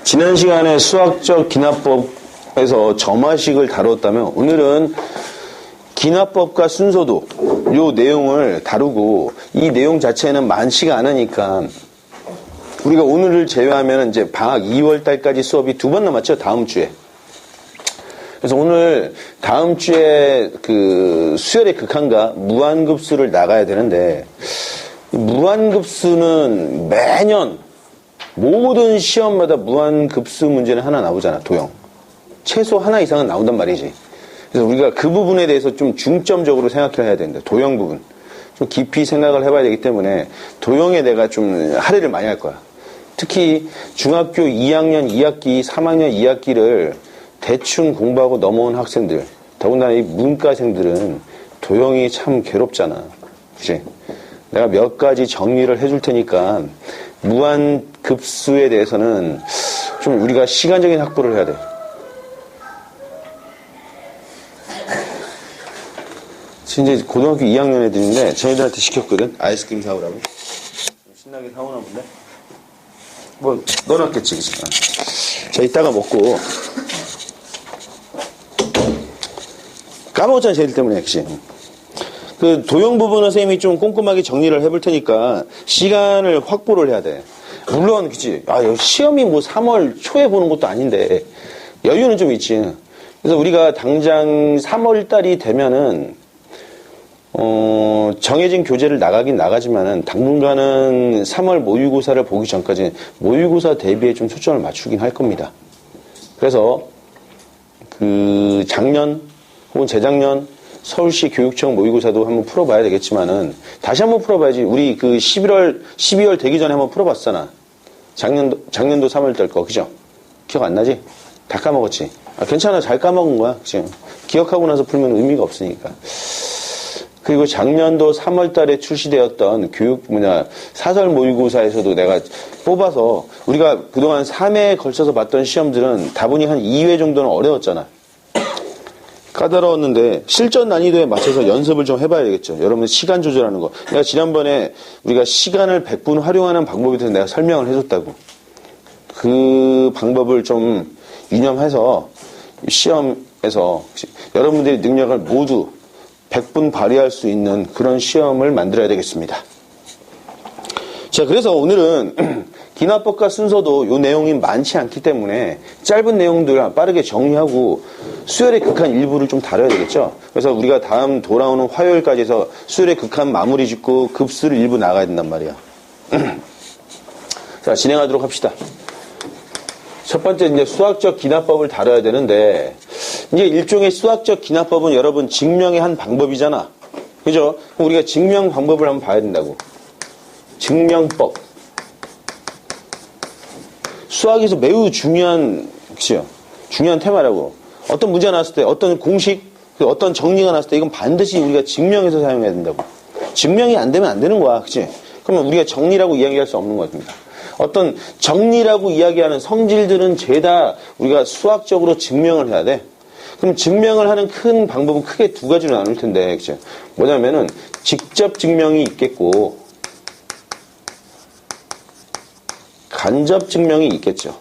지난 시간에 수학적 기납법에서 점화식을 다뤘다면 오늘은 기납법과 순서도 요 내용을 다루고 이 내용 자체는 많지가 않으니까 우리가 오늘을 제외하면 이제 방학 2월 달까지 수업이 2번 남았죠. 다음 주에. 그래서 오늘 다음 주에 그 수열의 극한과 무한급수를 나가야 되는데 무한급수는 매년 모든 시험마다 무한급수 문제는 하나 나오잖아. 도형. 최소 하나 이상은 나온단 말이지. 그래서 우리가 그 부분에 대해서 좀 중점적으로 생각해야 된다. 도형 부분. 좀 깊이 생각을 해봐야 되기 때문에 도형에 내가 좀 할애를 많이 할 거야. 특히 중학교 2학년 2학기, 3학년 2학기를 대충 공부하고 넘어온 학생들, 더군다나 이 문과생들은 도형이 참 괴롭잖아. 그치? 내가 몇 가지 정리를 해줄 테니까 무한급수에 대해서는 좀 우리가 시간적인 확보를 해야 돼. 지금 이제 고등학교 2학년 애들인데 저희들한테 시켰거든. 아이스크림 사오라고. 신나게 사오나 본데? 뭐 넣어놨겠지, 그치? 자, 이따가 먹고 까먹었잖아, 쟤들 때문에, 그치? 그 도형 부분은 선생님이 좀 꼼꼼하게 정리를 해볼 테니까 시간을 확보를 해야 돼. 물론, 그치? 시험이 뭐 3월 초에 보는 것도 아닌데 여유는 좀 있지. 그래서 우리가 당장 3월 달이 되면은 정해진 교재를 나가긴 나가지만은 당분간은 3월 모의고사를 보기 전까지 모의고사 대비에 좀 초점을 맞추긴 할 겁니다. 그래서 그 작년 혹은 재작년 서울시 교육청 모의고사도 한번 풀어봐야 되겠지만은 다시 한번 풀어봐야지. 우리 그 12월 되기 전에 한번 풀어봤잖아. 작년도 3월 달 거, 그죠? 기억 안 나지? 다 까먹었지? 괜찮아. 잘 까먹은 거야. 지금 기억하고 나서 풀면 의미가 없으니까. 그리고 작년도 3월 달에 출시되었던 사설 모의고사에서도 내가 뽑아서 우리가 그동안 3회에 걸쳐서 봤던 시험들은 다분히 한 2회 정도는 어려웠잖아. 까다로웠는데 실전 난이도에 맞춰서 연습을 좀 해봐야 되겠죠. 여러분 시간 조절하는 거. 내가 지난번에 우리가 시간을 100분 활용하는 방법에 대해서 내가 설명을 해줬다고. 그 방법을 좀 유념해서 시험에서 여러분들의 능력을 모두 100분 발휘할 수 있는 그런 시험을 만들어야 되겠습니다. 자, 그래서 오늘은 기납법과 순서도 요 내용이 많지 않기 때문에 짧은 내용들 빠르게 정리하고 수열의 극한 일부를 좀 다뤄야 되겠죠. 그래서 우리가 다음 돌아오는 화요일까지 해서 수열의 극한 마무리 짓고 급수를 일부 나가야 된단 말이야. 자, 진행하도록 합시다. 첫 번째 이제 수학적 기납법을 다뤄야 되는데 이제 일종의 수학적 기납법은 여러분 증명의 한 방법이잖아. 그죠? 우리가 증명 방법을 한번 봐야 된다고. 증명법. 수학에서 매우 중요한, 그치요? 중요한 테마라고. 어떤 문제가 나왔을 때, 어떤 공식, 어떤 정리가 나왔을 때 이건 반드시 우리가 증명해서 사용해야 된다고. 증명이 안 되면 안 되는 거야. 그치? 그러면 우리가 정리라고 이야기할 수 없는 겁니다. 어떤 정리라고 이야기하는 성질들은 죄다 우리가 수학적으로 증명을 해야 돼. 그럼 증명을 하는 큰 방법은 크게 두 가지로 나눌 텐데, 그치? 뭐냐면은 직접 증명이 있겠고, 간접 증명이 있겠죠.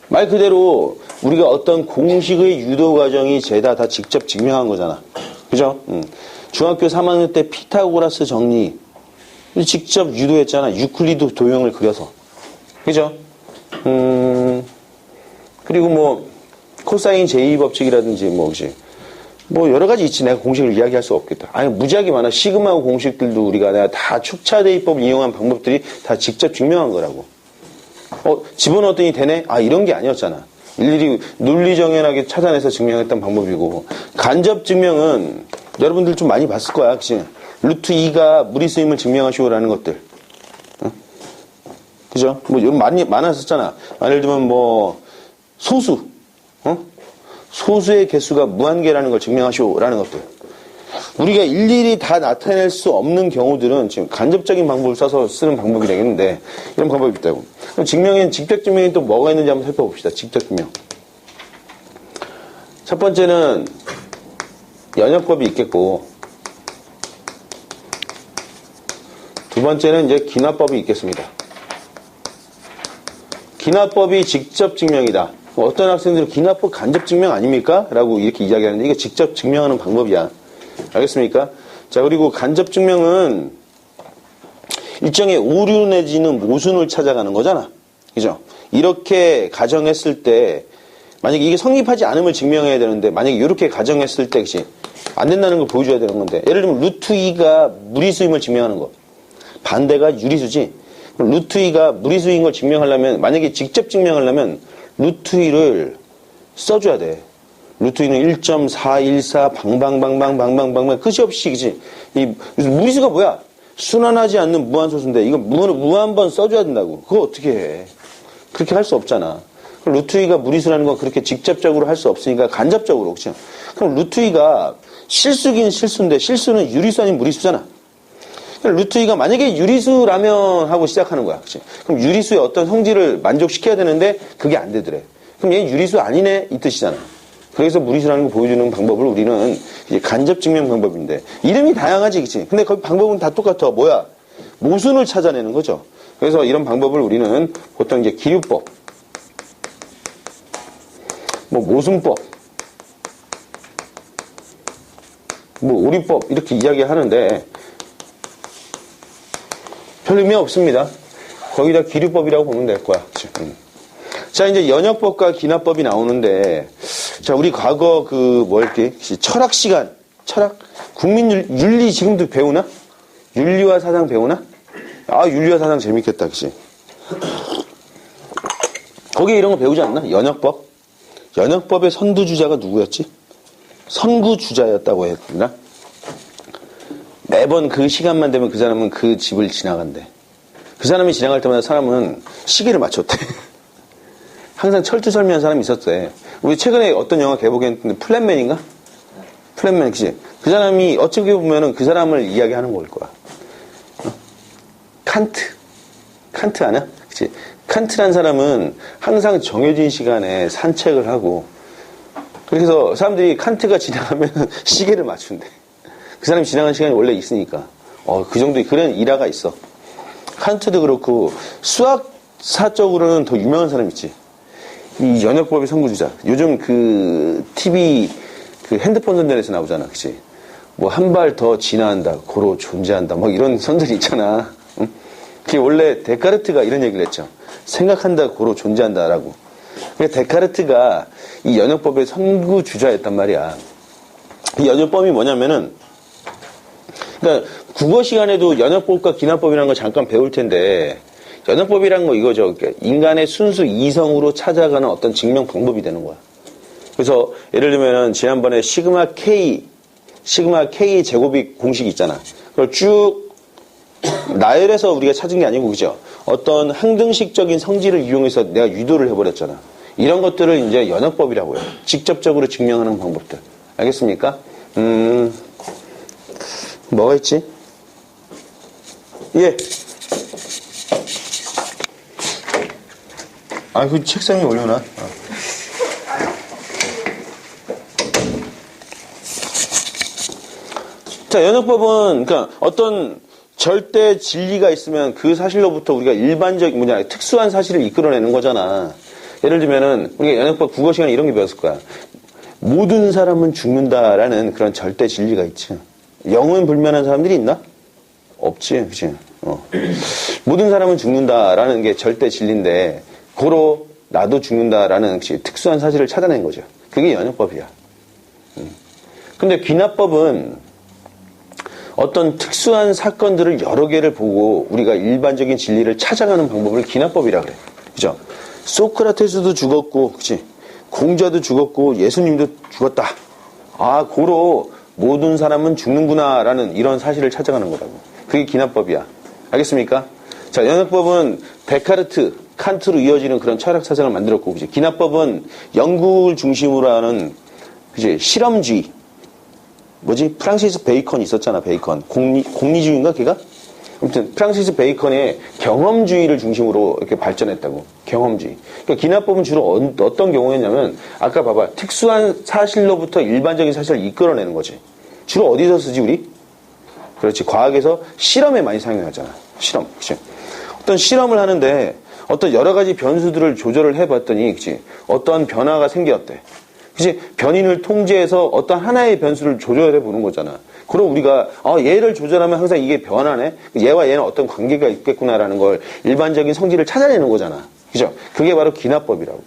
말 그대로 우리가 어떤 공식의 유도 과정이 죄다 다 직접 증명한 거잖아. 그죠? 중학교 3학년 때 피타고라스 정리 직접 유도했잖아. 유클리드 도형을 그려서. 그죠? 그리고 뭐 코사인 제2법칙이라든지 그지? 뭐 여러 가지 있지. 내가 공식을 이야기할 수 없겠다. 아니 무지하게 많아. 시그마 공식들도 우리가 내가 다 축차대입법 이용한 방법들이 다 직접 증명한 거라고. 집어넣었더니 되네? 이런 게 아니었잖아. 일일이 논리정연하게 찾아내서 증명했던 방법이고, 간접 증명은 여러분들 좀 많이 봤을 거야. 그치? 루트 2가 무리수임을 증명하시오라는 것들. 그죠? 뭐 많이 많았었잖아. 예를 들면 소수. 소수의 개수가 무한계라는 걸 증명하시오라는 것들. 우리가 일일이 다 나타낼 수 없는 경우들은 지금 간접적인 방법을 써서 쓰는 방법이 되겠는데, 이런 방법이 있다고. 그럼 직접 증명이 또 뭐가 있는지 한번 살펴봅시다. 직접 증명. 첫 번째는 연역법이 있겠고, 두 번째는 이제 기납법이 있겠습니다. 기납법이 직접 증명이다. 어떤 학생들은 기납법 간접 증명 아닙니까? 라고 이렇게 이야기하는데 이게 직접 증명하는 방법이야. 알겠습니까? 자, 그리고 간접 증명은 일종의 오류 내지는 모순을 찾아가는 거잖아. 그죠? 이렇게 가정했을 때 만약에 이게 성립하지 않음을 증명해야 되는데 만약에 이렇게 가정했을 때 그치? 안 된다는 걸 보여줘야 되는 건데 예를 들면 루트 2가 무리수임을 증명하는 거. 반대가 유리수지. 루트 2가 무리수인 걸 증명하려면 만약에 직접 증명하려면 루트 2를 써줘야 돼. 루트 2는 1.414 방방방방방방방 끝이 없이 그치? 이 무리수가 뭐야? 순환하지 않는 무한소수인데 이거 무한번 써줘야 된다고. 그거 어떻게 해? 그렇게 할 수 없잖아. 루트 2가 무리수라는 건 그렇게 직접적으로 할 수 없으니까 간접적으로 그렇죠. 그럼 루트 2가 실수긴 실수인데 실수는 유리수 아닌 무리수잖아. 루트 2가 만약에 유리수라면 하고 시작하는 거야. 그치? 그럼 유리수의 어떤 성질을 만족시켜야 되는데 그게 안 되더래. 그럼 얘 유리수 아니네 이 뜻이잖아. 그래서 무리수라는 거 보여주는 방법을 우리는 이제 간접 증명 방법인데 이름이 다양하지 그치? 근데 그 방법은 다 똑같아. 뭐야? 모순을 찾아내는 거죠. 그래서 이런 방법을 우리는 보통 이제 기류법, 뭐 모순법, 뭐 오리법 이렇게 이야기하는데 별 의미 없습니다. 거의 다 기류법이라고 보면 될 거야. 자, 이제 연역법과 기납법이 나오는데, 자, 우리 과거 뭐였지? 철학 시간, 국민윤리 지금도 배우나? 윤리와 사상 배우나? 아, 윤리와 사상 재밌겠다, 그치? 거기에 이런 거 배우지 않나? 연역법? 연역법의 선두주자가 누구였지? 선구주자였다고 했나? 매번 그 시간만 되면 그 사람은 그 집을 지나간대. 그 사람이 지나갈 때마다 사람은 시계를 맞췄대. 항상 철두설미한 사람이 있었대. 우리 최근에 어떤 영화 개봉했는데 플랜맨인가? 플랜맨, 그치? 그 사람이 어떻게 보면은 그 사람을 이야기하는 걸 거야. 칸트 아냐? 그치? 칸트란 사람은 항상 정해진 시간에 산책을 하고 그래서 사람들이 칸트가 지나가면 시계를 맞춘대. 그 사람이 지나간 시간이 원래 있으니까. 그 정도의 그런 일화가 있어. 칸트도 그렇고 수학사적으로는 더 유명한 사람 있지. 이 연역법의 선구주자. 요즘 TV 핸드폰 선전에서 나오잖아. 그치? 뭐 한 발 더 진화한다. 고로 존재한다. 막 이런 선들이 있잖아. 응? 그게 원래 데카르트가 이런 얘기를 했죠. 생각한다. 고로 존재한다라고. 그러니까 데카르트가 이 연역법의 선구주자였단 말이야. 이 연역법이 뭐냐면은 그러니까 국어 시간에도 연역법과 기납법이라는 걸 잠깐 배울 텐데 연역법이란 거 이거죠. 그러니까 인간의 순수 이성으로 찾아가는 어떤 증명 방법이 되는 거야. 그래서 예를 들면은 지난번에 시그마 K 제곱이 공식이 있잖아. 그걸 쭉 나열해서 우리가 찾은 게 아니고 그죠? 어떤 항등식적인 성질을 이용해서 내가 유도를 해버렸잖아. 이런 것들을 이제 연역법이라고 해요. 직접적으로 증명하는 방법들. 알겠습니까? 뭐가 있지? 예. 그 책상에 올려놔. 자, 연역법은, 그러니까 어떤 절대 진리가 있으면 그 사실로부터 우리가 특수한 사실을 이끌어내는 거잖아. 예를 들면은, 우리가 연역법 국어 시간에 이런 게 배웠을 거야. 모든 사람은 죽는다라는 그런 절대 진리가 있지. 영은 불면한 사람들이 있나? 없지, 그치? 모든 사람은 죽는다라는 게 절대 진리인데, 고로 나도 죽는다라는 특수한 사실을 찾아낸 거죠. 그게 연역법이야. 근데 기납법은 어떤 특수한 사건들을 여러 개를 보고 우리가 일반적인 진리를 찾아가는 방법을 기납법이라 그래. 그죠? 소크라테스도 죽었고, 그치? 공자도 죽었고, 예수님도 죽었다. 고로 모든 사람은 죽는구나라는 이런 사실을 찾아가는 거라고. 그게 기납법이야. 알겠습니까? 자, 연역법은 데카르트, 칸트로 이어지는 그런 철학 사상을 만들었고, 그치? 기납법은 연구를 중심으로 하는, 그치? 실험주의. 프랑시스 베이컨이 있었잖아, 베이컨. 공리주의인가, 걔가? 아무튼, 프랑시스 베이컨의 경험주의를 중심으로 이렇게 발전했다고. 경험주의. 그러니까 기납법은 주로 어떤 경우였냐면, 아까 봐봐. 특수한 사실로부터 일반적인 사실을 이끌어내는 거지. 주로 어디서 쓰지, 우리? 그렇지. 과학에서 실험에 많이 사용하잖아. 실험. 그치? 어떤 실험을 하는데 어떤 여러 가지 변수들을 조절을 해봤더니, 그치? 어떤 변화가 생겼대. 그치? 변인을 통제해서 어떤 하나의 변수를 조절해 보는 거잖아. 그럼 우리가, 얘를 조절하면 항상 이게 변하네? 얘와 얘는 어떤 관계가 있겠구나라는 걸 일반적인 성질을 찾아내는 거잖아. 그죠? 그게 바로 기납법이라고.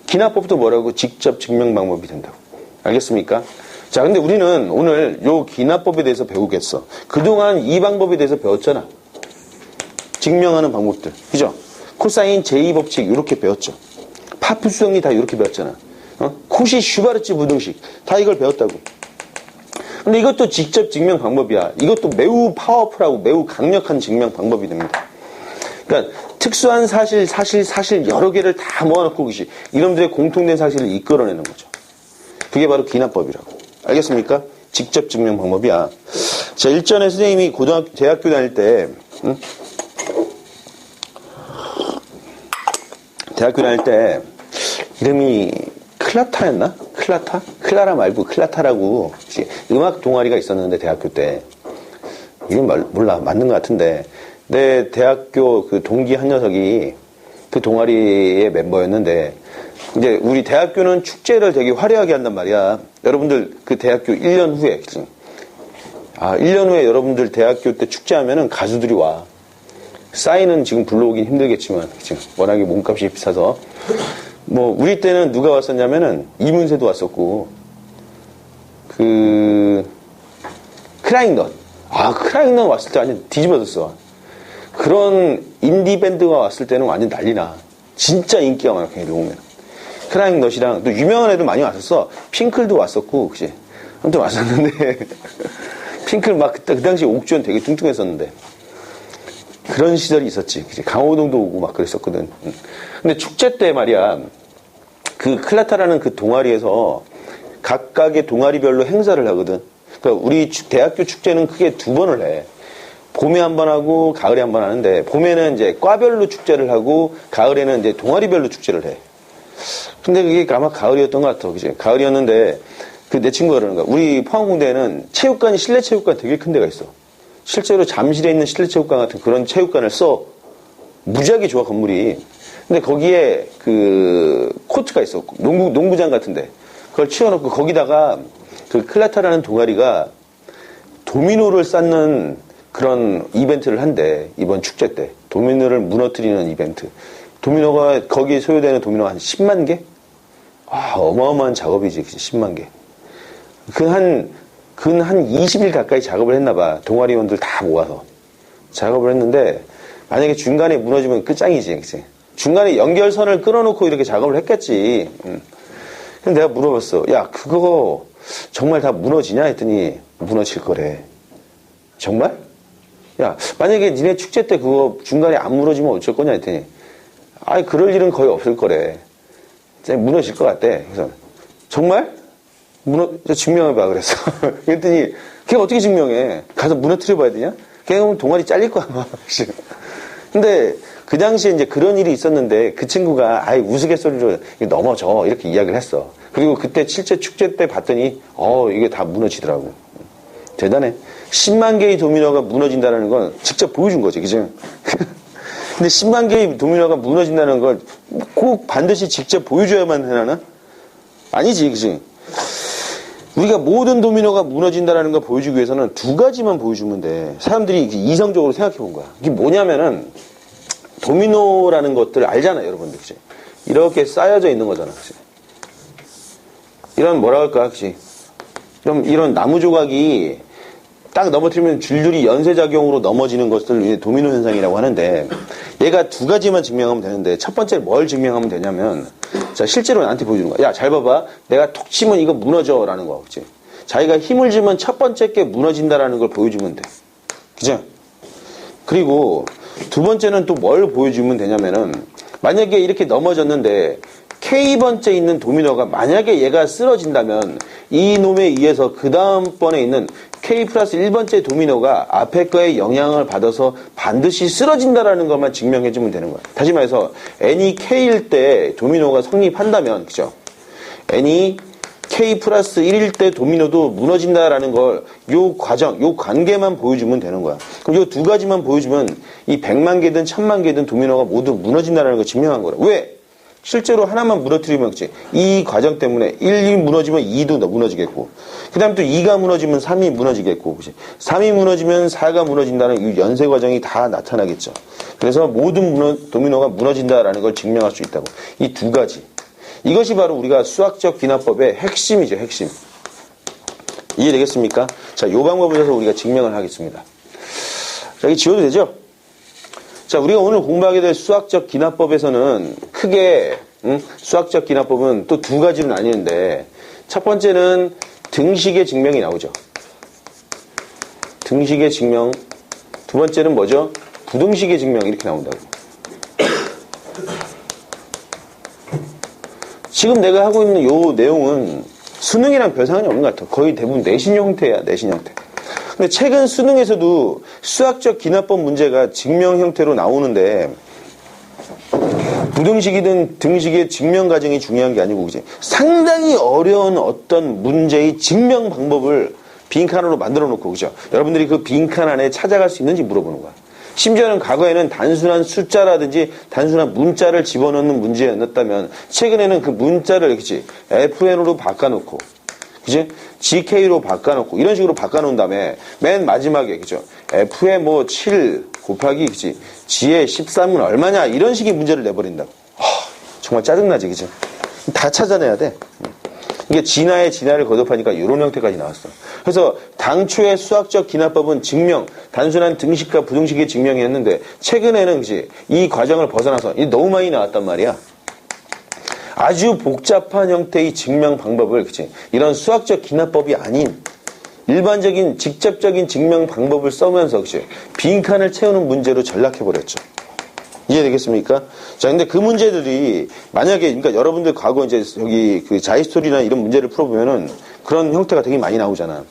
기납법도 뭐라고? 직접 증명 방법이 된다고. 알겠습니까? 자, 근데 우리는 오늘 요 기납법에 대해서 배우겠어. 그동안 이 방법에 대해서 배웠잖아. 증명하는 방법들. 그죠? 코사인 제2 법칙, 이렇게 배웠죠. 파푸스 정리 다 이렇게 배웠잖아. 코시 슈바르츠 부등식. 다 이걸 배웠다고. 근데 이것도 직접 증명 방법이야. 이것도 매우 파워풀하고 매우 강력한 증명 방법이 됩니다. 그러니까 특수한 사실 여러 개를 다 모아놓고 이놈들의 공통된 사실을 이끌어내는 거죠. 그게 바로 기납법이라고. 알겠습니까? 직접 증명 방법이야. 자, 일전에 선생님이 대학교 다닐 때, 대학교 다닐 때, 이름이 클라타였나? 클라라 말고 클라타라고 음악 동아리가 있었는데, 대학교 때. 이름 몰라. 맞는 것 같은데. 내 대학교 그 동기 한 녀석이 그 동아리의 멤버였는데, 이제 우리 대학교는 축제를 되게 화려하게 한단 말이야. 여러분들 그 대학교 1년 후에, 1년 후에 여러분들 대학교 때 축제하면은 가수들이 와. 싸이는 지금 불러오긴 힘들겠지만, 지금 워낙에 몸값이 비싸서. 우리 때는 누가 왔었냐면은 이문세도 왔었고, 크라잉넛. 크라잉넛 왔을 때 완전 뒤집어졌어. 그런 인디밴드가 왔을 때는 완전 난리나. 진짜 인기가 많아, 걔네들 오면. 크라잉넛이랑 또 유명한 애들 많이 왔었어. 핑클도 왔었고, 그치? 아무튼 왔었는데, 핑클 그 당시 옥주현 되게 뚱뚱했었는데. 그런 시절이 있었지. 그치? 강호동도 오고 막 그랬었거든. 근데 축제 때 말이야, 그 클라타라는 그 동아리에서 각각의 동아리별로 행사를 하거든. 그러니까 우리 대학교 축제는 크게 2번을 해. 봄에 한 번 하고 가을에 한 번 하는데, 봄에는 이제 과별로 축제를 하고 가을에는 이제 동아리별로 축제를 해. 근데 그게 아마 가을이었던 것 같아. 그치? 가을이었는데 내 친구가 그러는 거야. 우리 포항공대는 체육관이 실내 체육관 되게 큰 데가 있어. 실제로 잠실에 있는 실내 체육관 같은 그런 체육관을 써. 무지하게 좋아, 건물이. 근데 거기에 그 코트가 있어. 농구장 같은데. 그걸 치워놓고 거기다가 그 클라타라는 동아리가 도미노를 쌓는 그런 이벤트를 한대. 이번 축제 때. 도미노를 무너뜨리는 이벤트. 도미노가, 거기에 소요되는 도미노가 한 10만 개? 어마어마한 작업이지, 10만 개. 한 20일 가까이 작업을 했나봐. 동아리원들 다 모아서. 작업을 했는데, 만약에 중간에 무너지면 끝장이지, 그치? 중간에 연결선을 끊어놓고 이렇게 작업을 했겠지. 근데 내가 물어봤어. 야, 그거 정말 다 무너지냐? 했더니, 무너질 거래. 정말? 야, 만약에 니네 축제 때 그거 중간에 안 무너지면 어쩔 거냐? 했더니, 그럴 일은 거의 없을 거래. 무너질 것 같대. 그래서, 정말? 증명해봐, 그랬어. 그랬더니, 걔가 어떻게 증명해? 가서 무너뜨려봐야 되냐? 걔가 보면 동아리 잘릴 거야, 막. 근데, 그 당시에 이제 그런 일이 있었는데, 그 친구가, 우스갯소리로 넘어져. 이렇게 이야기를 했어. 그리고 그때 실제 축제 때 봤더니, 이게 다 무너지더라고. 대단해. 10만 개의 도미노가 무너진다는 건 직접 보여준 거지, 그죠? 근데 10만 개의 도미노가 무너진다는 걸 꼭 반드시 직접 보여줘야만 하나? 아니지, 그치? 우리가 모든 도미노가 무너진다는 걸 보여주기 위해서는 2가지만 보여주면 돼. 사람들이 이성적으로 생각해 본 거야. 이게 뭐냐면은, 도미노라는 것들 알잖아, 여러분들, 그치? 이렇게 쌓여져 있는 거잖아, 그치? 이런, 뭐라 할까, 그치? 이런 나무 조각이 딱 넘어뜨리면 줄줄이 연쇄작용으로 넘어지는 것을 도미노 현상이라고 하는데, 얘가 2가지만 증명하면 되는데, 첫 번째 뭘 증명하면 되냐면, 자, 실제로 나한테 보여주는 거야. 야, 잘 봐봐. 내가 톡 치면 이거 무너져. 라는 거, 그치? 자기가 힘을 주면 첫 번째 게 무너진다라는 걸 보여주면 돼. 그죠? 그리고 2번째는 또 뭘 보여주면 되냐면은, 만약에 이렇게 넘어졌는데, K번째 있는 도미노가 만약에 얘가 쓰러진다면, 이 놈에 의해서 그 다음번에 있는 K 플러스 1번째 도미노가 앞에 거에 영향을 받아서 반드시 쓰러진다라는 것만 증명해주면 되는 거야. 다시 말해서, N이 K일 때 도미노가 성립한다면, 그죠? N이 K 플러스 1일 때 도미노도 무너진다라는 걸 요 과정, 요 관계만 보여주면 되는 거야. 그럼 요 두 가지만 보여주면 이 100만 개든 1000만 개든 도미노가 모두 무너진다라는 걸 증명한 거라. 왜? 실제로 하나만 무너뜨리면 그치? 이 과정 때문에 1이 무너지면 2도 무너지겠고, 그 다음 또 2가 무너지면 3이 무너지겠고, 그치? 3이 무너지면 4가 무너진다는 이 연쇄 과정이 다 나타나겠죠. 그래서 모든 도미노가 무너진다라는 걸 증명할 수 있다고. 이 두 가지. 이것이 바로 우리가 수학적 기납법의 핵심이죠, 핵심. 이해되겠습니까? 자, 요 방법을 써서 우리가 증명을 하겠습니다. 자, 여기 지워도 되죠? 자, 우리가 오늘 공부하게 될 수학적 기납법에서는 크게 수학적 기납법은 또 두 가지로 나뉘는데, 첫 번째는 등식의 증명이 나오죠. 등식의 증명. 두 번째는 뭐죠? 부등식의 증명. 이렇게 나온다고. 지금 내가 하고 있는 요 내용은 수능이랑 별 상관이 없는 것 같아. 거의 대부분 내신 형태야, 내신 형태. 근데 최근 수능에서도 수학적 기납법 문제가 증명 형태로 나오는데, 부등식이든 등식의 증명 과정이 중요한 게 아니고, 그지? 상당히 어려운 어떤 문제의 증명 방법을 빈칸으로 만들어 놓고, 그죠? 여러분들이 그 빈칸 안에 찾아갈 수 있는지 물어보는 거야. 심지어는 과거에는 단순한 숫자라든지 단순한 문자를 집어넣는 문제였다면, 최근에는 그 문자를, 그치? FN으로 바꿔놓고, 그치? GK로 바꿔놓고, 이런 식으로 바꿔놓은 다음에, 맨 마지막에, 그죠? F에 뭐 7 곱하기, 그치? G에 13은 얼마냐? 이런 식의 문제를 내버린다고. 정말 짜증나지, 그죠? 다 찾아내야 돼. 이게 진화에 진화를 거듭하니까 이런 형태까지 나왔어. 그래서 당초의 수학적 기납법은 증명, 단순한 등식과 부등식의 증명이었는데, 최근에는, 그치? 이 과정을 벗어나서, 너무 많이 나왔단 말이야. 아주 복잡한 형태의 증명 방법을, 그치? 이런 수학적 기납법이 아닌 일반적인 직접적인 증명 방법을 써면서, 그치? 빈칸을 채우는 문제로 전락해버렸죠. 이해되겠습니까? 자, 근데 그 문제들이 만약에, 그러니까 여러분들 과거 이제 여기 그 자이스토리나 이런 문제를 풀어보면은 그런 형태가 되게 많이 나오잖아.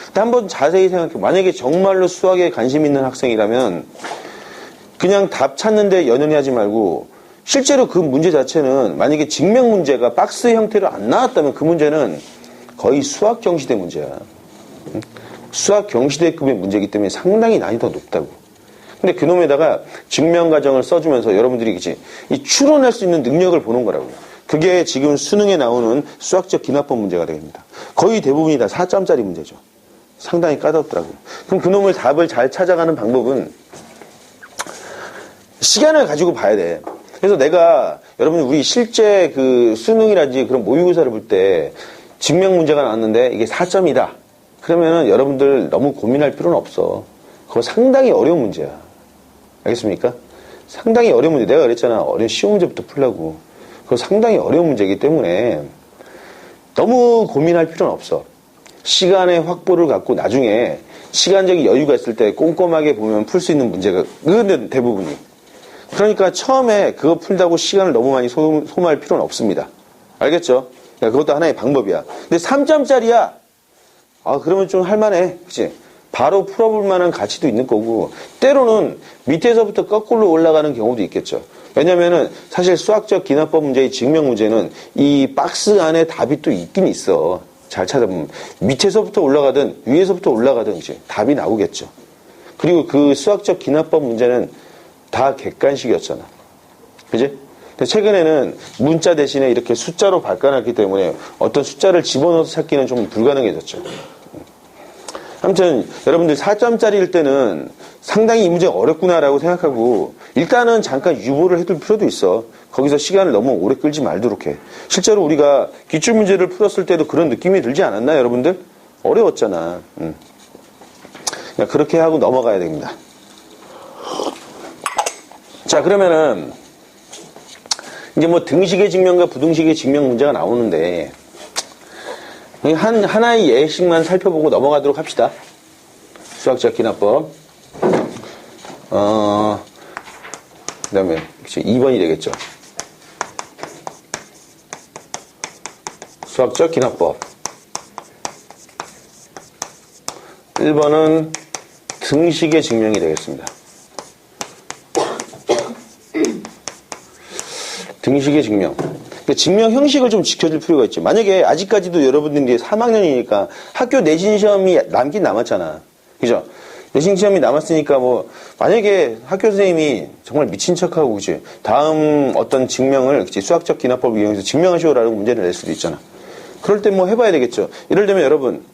근데 한번 자세히 생각해. 만약에 정말로 수학에 관심 있는 학생이라면 그냥 답 찾는데 연연히 하지 말고, 실제로 그 문제 자체는 만약에 증명 문제가 박스 형태로 안 나왔다면 그 문제는 거의 수학 경시대 문제야. 수학 경시대급의 문제이기 때문에 상당히 난이도가 높다고. 근데 그놈에다가 증명 과정을 써주면서 여러분들이, 그치? 이 추론할 수 있는 능력을 보는 거라고. 그게 지금 수능에 나오는 수학적 기납법 문제가 됩니다. 거의 대부분이 다 4점짜리 문제죠. 상당히 까다롭더라고요. 그럼 그놈을 답을 잘 찾아가는 방법은 시간을 가지고 봐야 돼. 그래서 내가, 여러분, 우리 실제 그 수능이라든지 그런 모의고사를 볼 때 증명 문제가 나왔는데 이게 4점이다. 그러면은 여러분들 너무 고민할 필요는 없어. 그거 상당히 어려운 문제야. 알겠습니까? 상당히 어려운 문제. 내가 그랬잖아. 쉬운 문제부터 풀라고. 그거 상당히 어려운 문제이기 때문에 너무 고민할 필요는 없어. 시간의 확보를 갖고 나중에 시간적인 여유가 있을 때 꼼꼼하게 보면 풀 수 있는 문제가, 근데 대부분이. 그러니까 처음에 그거 풀다고 시간을 너무 많이 소모할 필요는 없습니다. 알겠죠? 그러니까 그것도 하나의 방법이야. 근데 3점짜리야. 아, 그러면 좀 할만해. 그치? 바로 풀어볼 만한 가치도 있는 거고, 때로는 밑에서부터 거꾸로 올라가는 경우도 있겠죠. 왜냐면은 사실 수학적 기납법 문제의 증명 문제는 이 박스 안에 답이 또 있긴 있어. 잘 찾아보면. 밑에서부터 올라가든 위에서부터 올라가든 이제 답이 나오겠죠. 그리고 그 수학적 기납법 문제는 다 객관식이었잖아. 그지? 근데 최근에는 문자 대신에 이렇게 숫자로 바꿔놨기 때문에 어떤 숫자를 집어넣어서 찾기는 좀 불가능해졌죠. 아무튼 여러분들 4점짜리일 때는 상당히 이 문제가 어렵구나라고 생각하고 일단은 잠깐 유보를 해둘 필요도 있어. 거기서 시간을 너무 오래 끌지 말도록 해. 실제로 우리가 기출문제를 풀었을 때도 그런 느낌이 들지 않았나 여러분들? 어려웠잖아. 그냥 그렇게 하고 넘어가야 됩니다. 자, 그러면은 이제 뭐 등식의 증명과 부등식의 증명 문제가 나오는데 하나의 예식만 살펴보고 넘어가도록 합시다. 수학적 기납법. 그 다음에 2번이 되겠죠. 수학적 기납법. 1번은 등식의 증명이 되겠습니다. 등식의 증명. 그러니까 증명 형식을 좀 지켜줄 필요가 있죠. 만약에 아직까지도 여러분들이 3학년이니까 학교 내신 시험이 남긴 남았잖아. 그죠? 내신 시험이 남았으니까 뭐 만약에 학교 선생님이 정말 미친 척하고 그치 다음 어떤 증명을 그치 수학적 기납법을 이용해서 증명하시오라고 문제를 낼 수도 있잖아. 그럴 때 뭐 해봐야 되겠죠. 예를 들면 여러분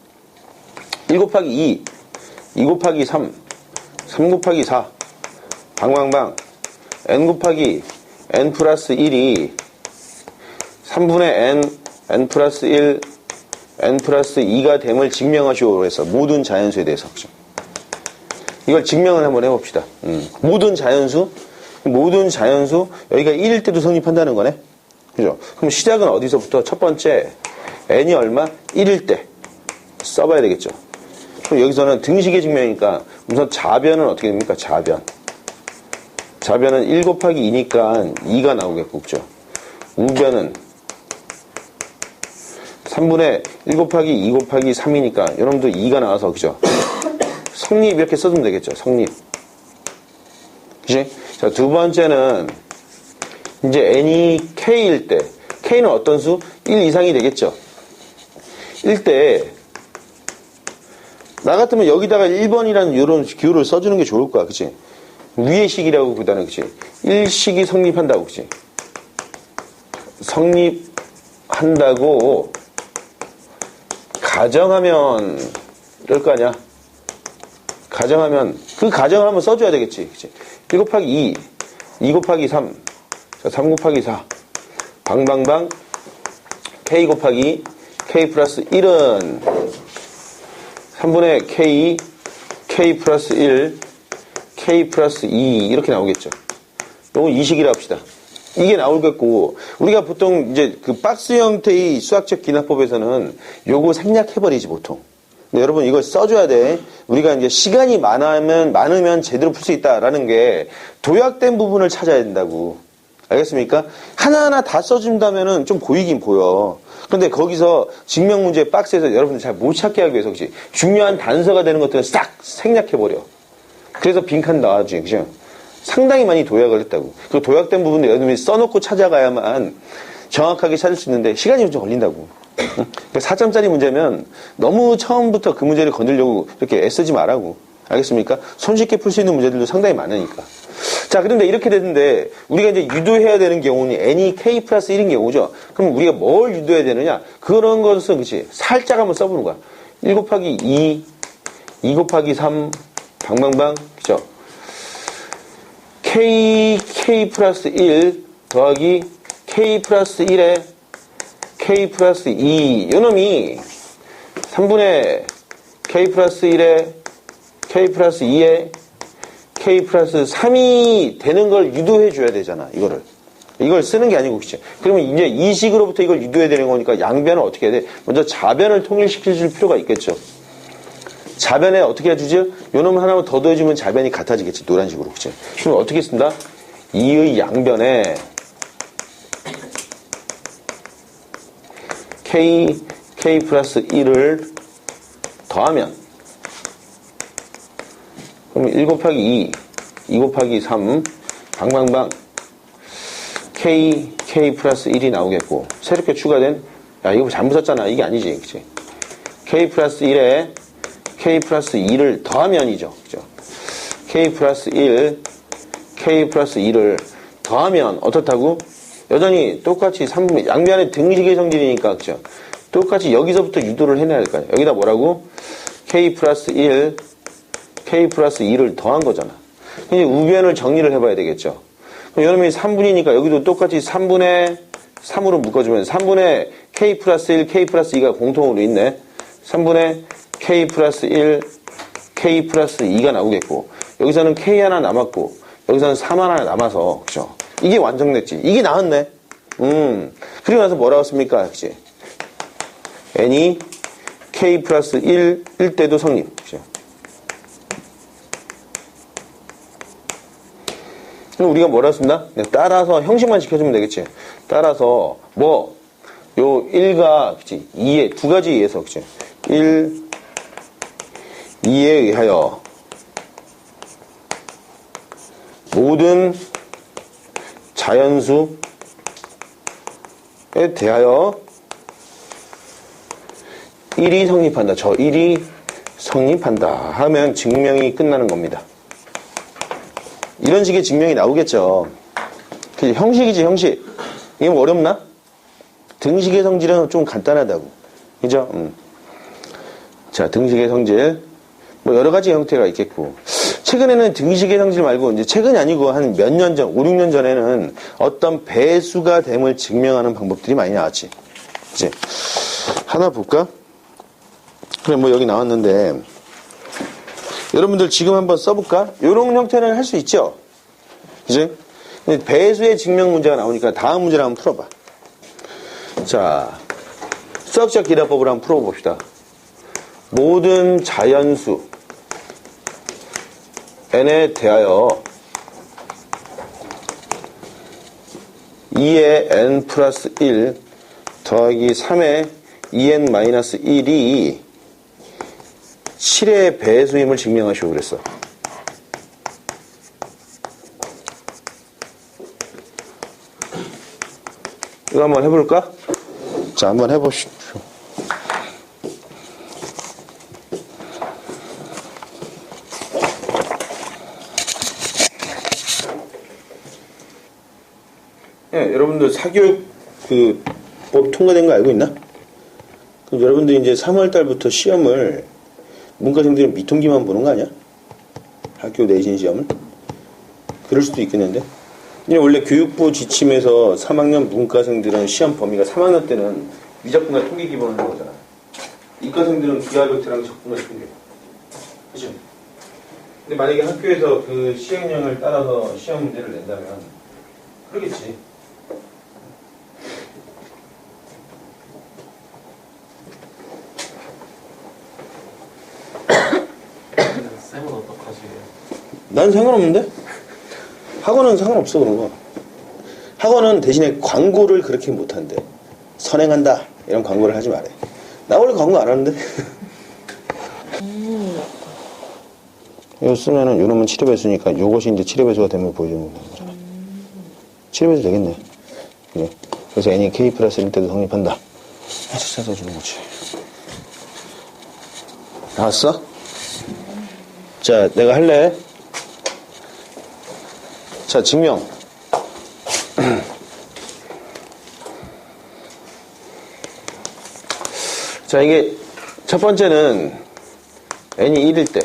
1 곱하기 2, 2 곱하기 3, 3 곱하기 4 방방방 n 곱하기 n 플러스 1이 3분의 n 플러스 1, n 플러스 2가 됨을 증명하시오 해서 모든 자연수에 대해서 그죠? 이걸 증명을 한번 해봅시다. 모든 자연수 여기가 1일 때도 성립한다는 거네. 그죠? 그럼 시작은 어디서부터? 첫 번째 n이 얼마? 1일 때 써봐야 되겠죠. 그럼 여기서는 등식의 증명이니까 우선 자변은 어떻게 됩니까? 자변은 1 곱하기 2니까 2가 나오겠고 그죠? 우변은 3분의 1 곱하기 2 곱하기 3이니까 여러분도 2가 나와서 그죠? 성립 이렇게 써주면 되겠죠. 성립. 그치? 자, 두 번째는 이제 n이 k일 때 k는 어떤 수? 1 이상이 되겠죠. 1 때 나 같으면 여기다가 1번이라는 이런 기호를 써주는 게 좋을 거야. 그치? 위의 식이라고 보다는 그치? 1식이 성립한다고 그치? 성립한다고 가정하면 이럴 거 아니야? 가정하면 그 가정을 한번 써줘야 되겠지. 그치? 1 곱하기 2, 2 곱하기 3, 3 곱하기 4 방방방 k 곱하기 k 플러스 1은 3분의 k 플러스 1, k 플러스 2 이렇게 나오겠죠. 요건 이식이라 합시다. 이게 나오겠고 우리가 보통 이제 그 박스 형태의 수학적 기납법에서는 요거 생략해버리지 보통. 근데 여러분 이걸 써줘야 돼. 우리가 이제 시간이 많으면 제대로 풀 수 있다라는 게 도약된 부분을 찾아야 된다고. 알겠습니까? 하나하나 다 써준다면은 좀 보이긴 보여. 근데 거기서 증명 문제 박스에서 여러분들 잘 못 찾게 하기 위해서 그치? 중요한 단서가 되는 것들은 싹 생략해버려. 그래서 빈칸 나와주지. 그죠? 상당히 많이 도약을 했다고. 그 도약된 부분도 여러분이 써놓고 찾아가야만 정확하게 찾을 수 있는데 시간이 좀 걸린다고. 4점짜리 문제면 너무 처음부터 그 문제를 건드리려고 이렇게 애쓰지 말라고. 알겠습니까? 손쉽게 풀 수 있는 문제들도 상당히 많으니까. 자, 그런데 이렇게 되는데 우리가 이제 유도해야 되는 경우는 n이 k 플러스 1인 경우죠. 그럼 우리가 뭘 유도해야 되느냐? 그런 것은 그치 살짝 한번 써보는 거야. 1 곱하기 2, 2 곱하기 3 방방방 그죠? k 플러스 1 더하기 k 플러스 1에 k 플러스 2 요놈이 3분의 k 플러스 1에 k 플러스 2에 k 플러스 3이 되는 걸 유도해 줘야 되잖아. 이걸 쓰는 게 아니고 그치? 그러면 이제 이 식으로부터 이걸 유도해야 되는 거니까 양변을 어떻게 해야 돼? 먼저 자변을 통일시켜 줄 필요가 있겠죠. 자변에 어떻게 해주지? 요놈 하나만 더 더해주면 자변이 같아지겠지. 노란 식으로 그치? 그럼 어떻게 쓴다? 2의 양변에 k 플러스 1을 더하면 그럼 1 곱하기 2, 2 곱하기 3 방방방 k 플러스 1이 나오겠고 새롭게 추가된 야 이거 잘못 썼잖아. 이게 아니지. 그치? k 플러스 1에 k 플러스 2를 더하면이죠. 그죠? k 플러스 1, k 플러스 2를 더하면 어떻다고? 여전히 똑같이 3분의 양변의 등식의 성질이니까 그죠? 똑같이 여기서부터 유도를 해내야 될 거 아니야. 여기다 뭐라고? k 플러스 1, k 플러스 2를 더한 거잖아. 이제 우변을 정리를 해봐야 되겠죠. 그럼 여러분이 3분이니까 여기도 똑같이 3분의 3으로 묶어주면 3분의 k 플러스 1, k 플러스 2가 공통으로 있네. 3분의 k 플러스 1, k 플러스 2가 나오겠고 여기서는 k 하나 남았고 여기서는 3 하나 남아서 그죠? 이게 완성됐지. 이게 나왔네. 그리고 나서 뭐라고 했습니까? 그치? n이 k 플러스 1일 때도 성립. 그죠? 그럼 우리가 뭐라고 했습니다? 따라서 형식만 지켜주면 되겠지. 따라서 요 1과 그치? 2에 두 가지에 의해서 그치? 1, 2에 의하여 모든 자연수 대하여 1이 성립한다. 저 1이 성립한다 하면 증명이 끝나는 겁니다. 이런 식의 증명이 나오겠죠. 형식이지, 형식. 이게 뭐 어렵나? 등식의 성질은 좀 간단하다고. 그죠? 자, 등식의 성질. 뭐 여러 가지 형태가 있겠고. 최근에는 등식의 성질 말고, 이제 최근이 아니고 한 몇 년 전, 5, 6년 전에는 어떤 배수가 됨을 증명하는 방법들이 많이 나왔지. 이제 하나 볼까? 그래, 뭐 여기 나왔는데, 여러분들 지금 한번 써볼까? 이런 형태는 할 수 있죠? 그지? 배수의 증명 문제가 나오니까 다음 문제를 한번 풀어봐. 자, 수학적 기라법을 한번 풀어봅시다. 모든 자연수 n에 대하여 2의 n 플러스 1 더하기 3의 2n 마이너스 1이 7의 배수임을 증명하시오 그랬어. 이거 한번 해볼까? 자, 한번 해보십시오. 네, 여러분들 사교육 법 통과된 거 알고 있나? 그럼 여러분들 이제 3월달부터 시험을 문과생들은 미통기만 보는 거 아니야? 학교 내신 시험을? 그럴 수도 있겠는데. 원래 교육부 지침에서 3학년 문과생들은 시험 범위가 3학년 때는 미적분과 통계 기본을 하는 거잖아. 이과생들은 기하 벡터랑 적분과 통계. 그죠? 근데 만약에 학교에서 그 시행령을 따라서 시험 문제를 낸다면 그러겠지. 쌤은 어떡하시게요? 난 상관없는데? 학원은 상관없어 그런 거. 학원은 대신에 광고를 그렇게 못한대. 선행한다 이런 광고를 하지 말래. 나 원래 광고 안 하는데. 이거 쓰면은 요놈은 7의 배수니까 요것이 이제 7의 배수가 되면 보여주는 거잖아. 7의 배수 되겠네. 그래. 그래서 n이 k 플러스 1 때도 성립한다. 해서 써주는 거지. 나왔어? 자, 내가 할래. 자, 증명. 자, 이게 첫 번째는 n이 1일 때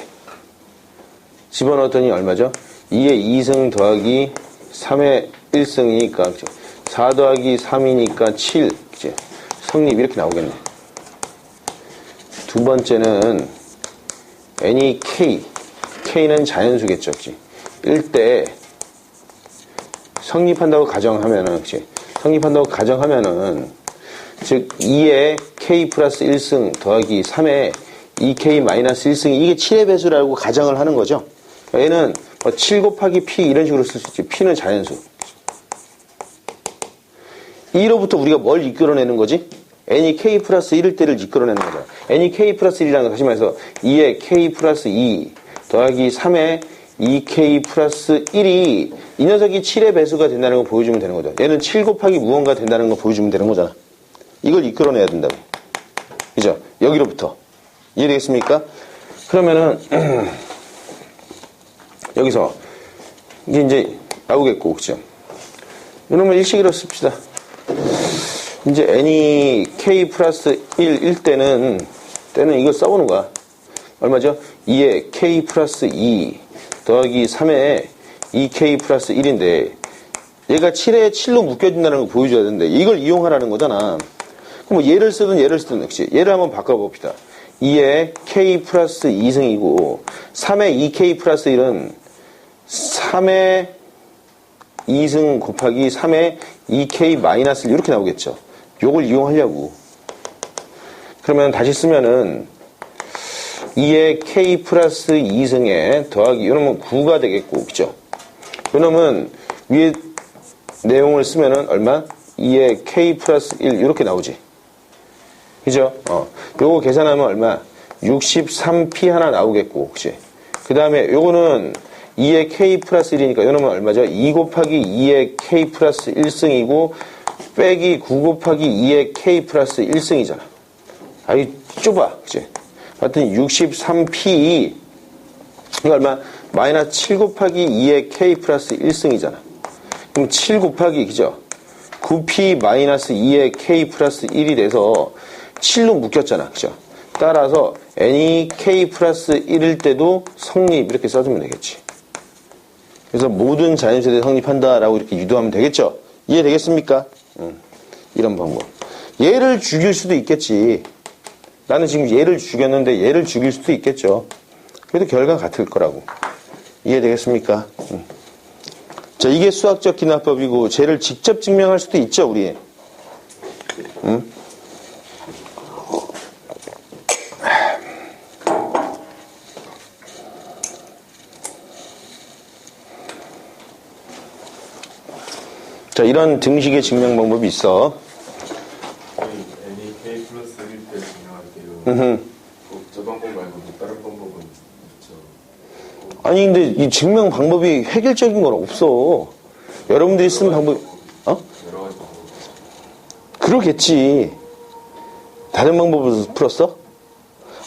집어넣었더니 얼마죠? 2의 2승 더하기 3의 1승이니까 4 더하기 3이니까 7 그치? 성립 이렇게 나오겠네. 두 번째는 n이 k는 자연수겠죠. 그치? 1대 성립한다고 가정하면은, 그치? 성립한다고 가정하면은, 즉, 2의 k 플러스 1승 더하기 3의 2k 마이너스 1승이 이게 7의 배수라고 가정을 하는 거죠. 얘는 7 곱하기 p 이런 식으로 쓸 수 있지. p는 자연수. 2로부터 우리가 뭘 이끌어내는 거지? n이 k 플러스 1일 때를 이끌어내는 거죠. n이 k 플러스 1이라는 거 다시 말해서 2의 k 플러스 2 더하기 3의 2k 플러스 1이 이 녀석이 7의 배수가 된다는 거 보여주면 되는 거죠. 얘는 7 곱하기 무언가 된다는 거 보여주면 되는 거잖아. 이걸 이끌어내야 된다고. 그죠? 여기로부터. 이해되겠습니까? 그러면은 여기서 이제 나오겠고, 그죠? 이놈을 일식으로 씁시다. 이제 n이 k 플러스 1일 때는 이걸 써보는 거야. 얼마죠? 2의 k 플러스 2 더하기 3의 2k 플러스 1인데 얘가 7에 7로 묶여진다는 걸 보여줘야 되는데 이걸 이용하라는 거잖아. 그럼 뭐 얘를 쓰든 역시 얘를 한번 바꿔봅시다. 2의 k 플러스 2승이고 3의 2k 플러스 1은 3의 2승 곱하기 3의 2k 마이너스 1 이렇게 나오겠죠. 요걸 이용하려고. 그러면 다시 쓰면은 2의 k 플러스 2승에 더하기 이러면 9가 되겠고, 그죠? 이러면 위에 내용을 쓰면은 얼마? 2의 k 플러스 1 이렇게 나오지. 그죠? 요거 계산하면 얼마? 63p 하나 나오겠고, 그치? 그 다음에 요거는 2의 k 플러스 1이니까 이러면 얼마죠? 2 곱하기 2의 k 플러스 1승이고 빼기 9 곱하기 2의 k 플러스 1승이잖아. 아이 좁아. 그치? 하여튼 63p 이거 얼마? 마이너스 7 곱하기 2의 k 플러스 1승이잖아. 그럼 7 곱하기 그죠? 9p 마이너스 2의 k 플러스 1이 돼서 7로 묶였잖아. 그죠? 따라서 n이 k 플러스 1일 때도 성립 이렇게 써주면 되겠지. 그래서 모든 자연세대 성립한다라고 이렇게 유도하면 되겠죠? 이해되겠습니까? 이런 방법. 얘를 죽일 수도 있겠지. 나는 지금 얘를 죽였는데 얘를 죽일 수도 있겠죠. 그래도 결과가 같을 거라고. 이해되겠습니까? 자, 이게 수학적 기납법이고 쟤를 직접 증명할 수도 있죠, 우리. 자, 이런 등식의 증명 방법이 있어. n이 k 플러스 1일 때 증명할 때요. 저 방법 말고 다른 방법은 있죠. 아니, 근데 이 증명 방법이 획일적인 건 없어. 여러분들이 쓴 방법, 여러 가지 방법. 그러겠지. 다른 방법으로 풀었어?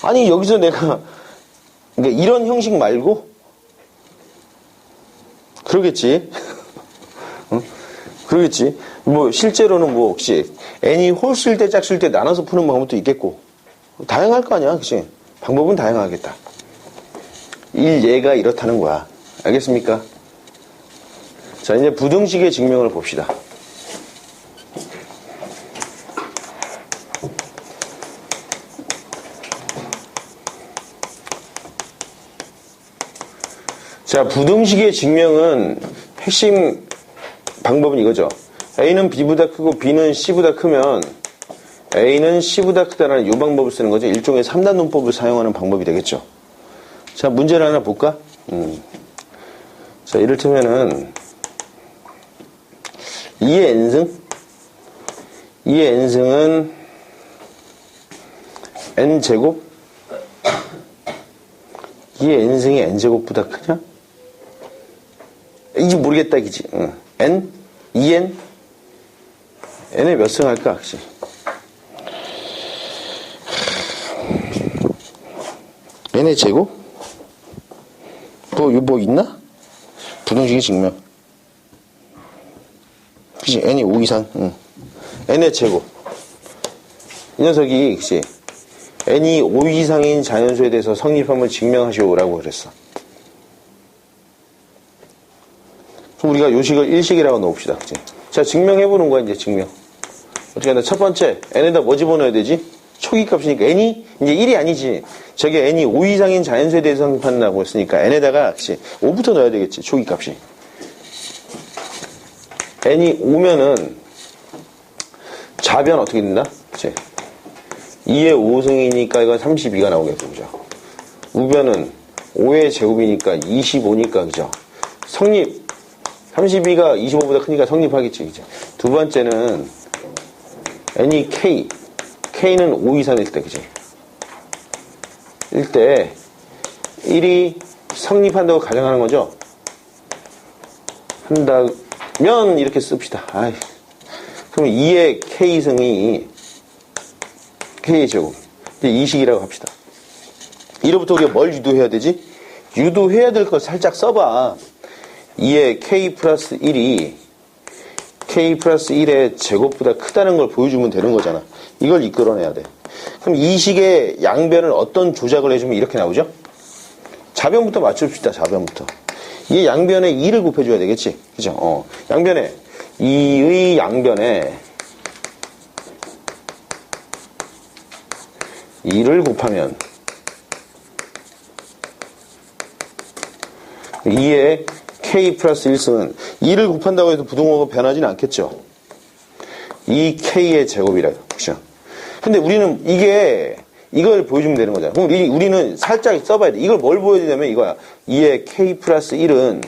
아니, 여기서 내가, 그러니까 이런 형식 말고? 그러겠지. 그러겠지. 뭐, 실제로는 뭐, 혹시, n이 홀수일 때, 짝수일 때 나눠서 푸는 방법도 있겠고. 다양할 거 아니야, 그치? 방법은 다양하겠다. 얘가 이렇다는 거야. 알겠습니까? 자, 이제 부등식의 증명을 봅시다. 자, 부등식의 증명은 핵심 방법은 이거죠. A는 B보다 크고 B는 C보다 크면 A는 C보다 크다라는 이 방법을 쓰는 거죠. 일종의 3단 논법을 사용하는 방법이 되겠죠. 자, 문제를 하나 볼까? 자, 이를테면은 2의 n승? 2의 n승은 n제곱? 2의 n승이 n제곱보다 크냐? 이제 모르겠다, 이지. n? 2n? n에 몇 승 할까? 그치? n의 제곱? 뭐 있나? 부등식의 증명. 그치? n이 5 이상. n의 제곱. 이 녀석이, 그치? n이 5 이상인 자연수에 대해서 성립함을 증명하시오라고 그랬어. 그럼 우리가 요식을 1식이라고 넣읍시다. 그치? 자, 증명해보는 거야, 이제 증명. 어떻게 하나? 첫 번째, n에다 뭐 집어넣어야 되지? 초기값이니까 n이 이제 1이 아니지. 저게 n이 5 이상인 자연수에 대해서 성립한다고 했으니까 n에다가, 그치? 5부터 넣어야 되겠지, 초기값이. n이 5면은 좌변 어떻게 된다? 그치? 2의 5승이니까 이거 32가 나오겠고, 그죠? 우변은 5의 제곱이니까 25니까, 그죠? 성립. 32가 25보다 크니까 성립하겠지, 그죠? 두 번째는 n이 k. k는 5 이상일 때, 그죠? 일 때 1이 성립한다고 가정하는 거죠? 한다면 이렇게 씁시다. 아이. 그럼 2의 k승이 k의 제곱. 이제 2식이라고 합시다. 이로부터 우리가 뭘 유도해야 되지? 유도해야 될 걸 살짝 써봐. 2의 k 플러스 1이 k 플러스 1의 제곱보다 크다는 걸 보여주면 되는 거잖아. 이걸 이끌어내야 돼. 그럼 이 식의 양변을 어떤 조작을 해주면 이렇게 나오죠? 좌변부터 맞춥시다. 좌변부터. 이 양변에 2를 곱해줘야 되겠지. 그죠? 양변에 2의 양변에 2를 곱하면 2의 k 플러스 1승은 2를 곱한다고 해서 부등호가 변하지는 않겠죠. 2k의 제곱이라. 그죠? 근데 우리는 이걸 보여주면 되는 거잖아. 그럼 우리는 살짝 써봐야 돼. 이걸 뭘 보여주냐면 이거야. 2의 k 플러스 1은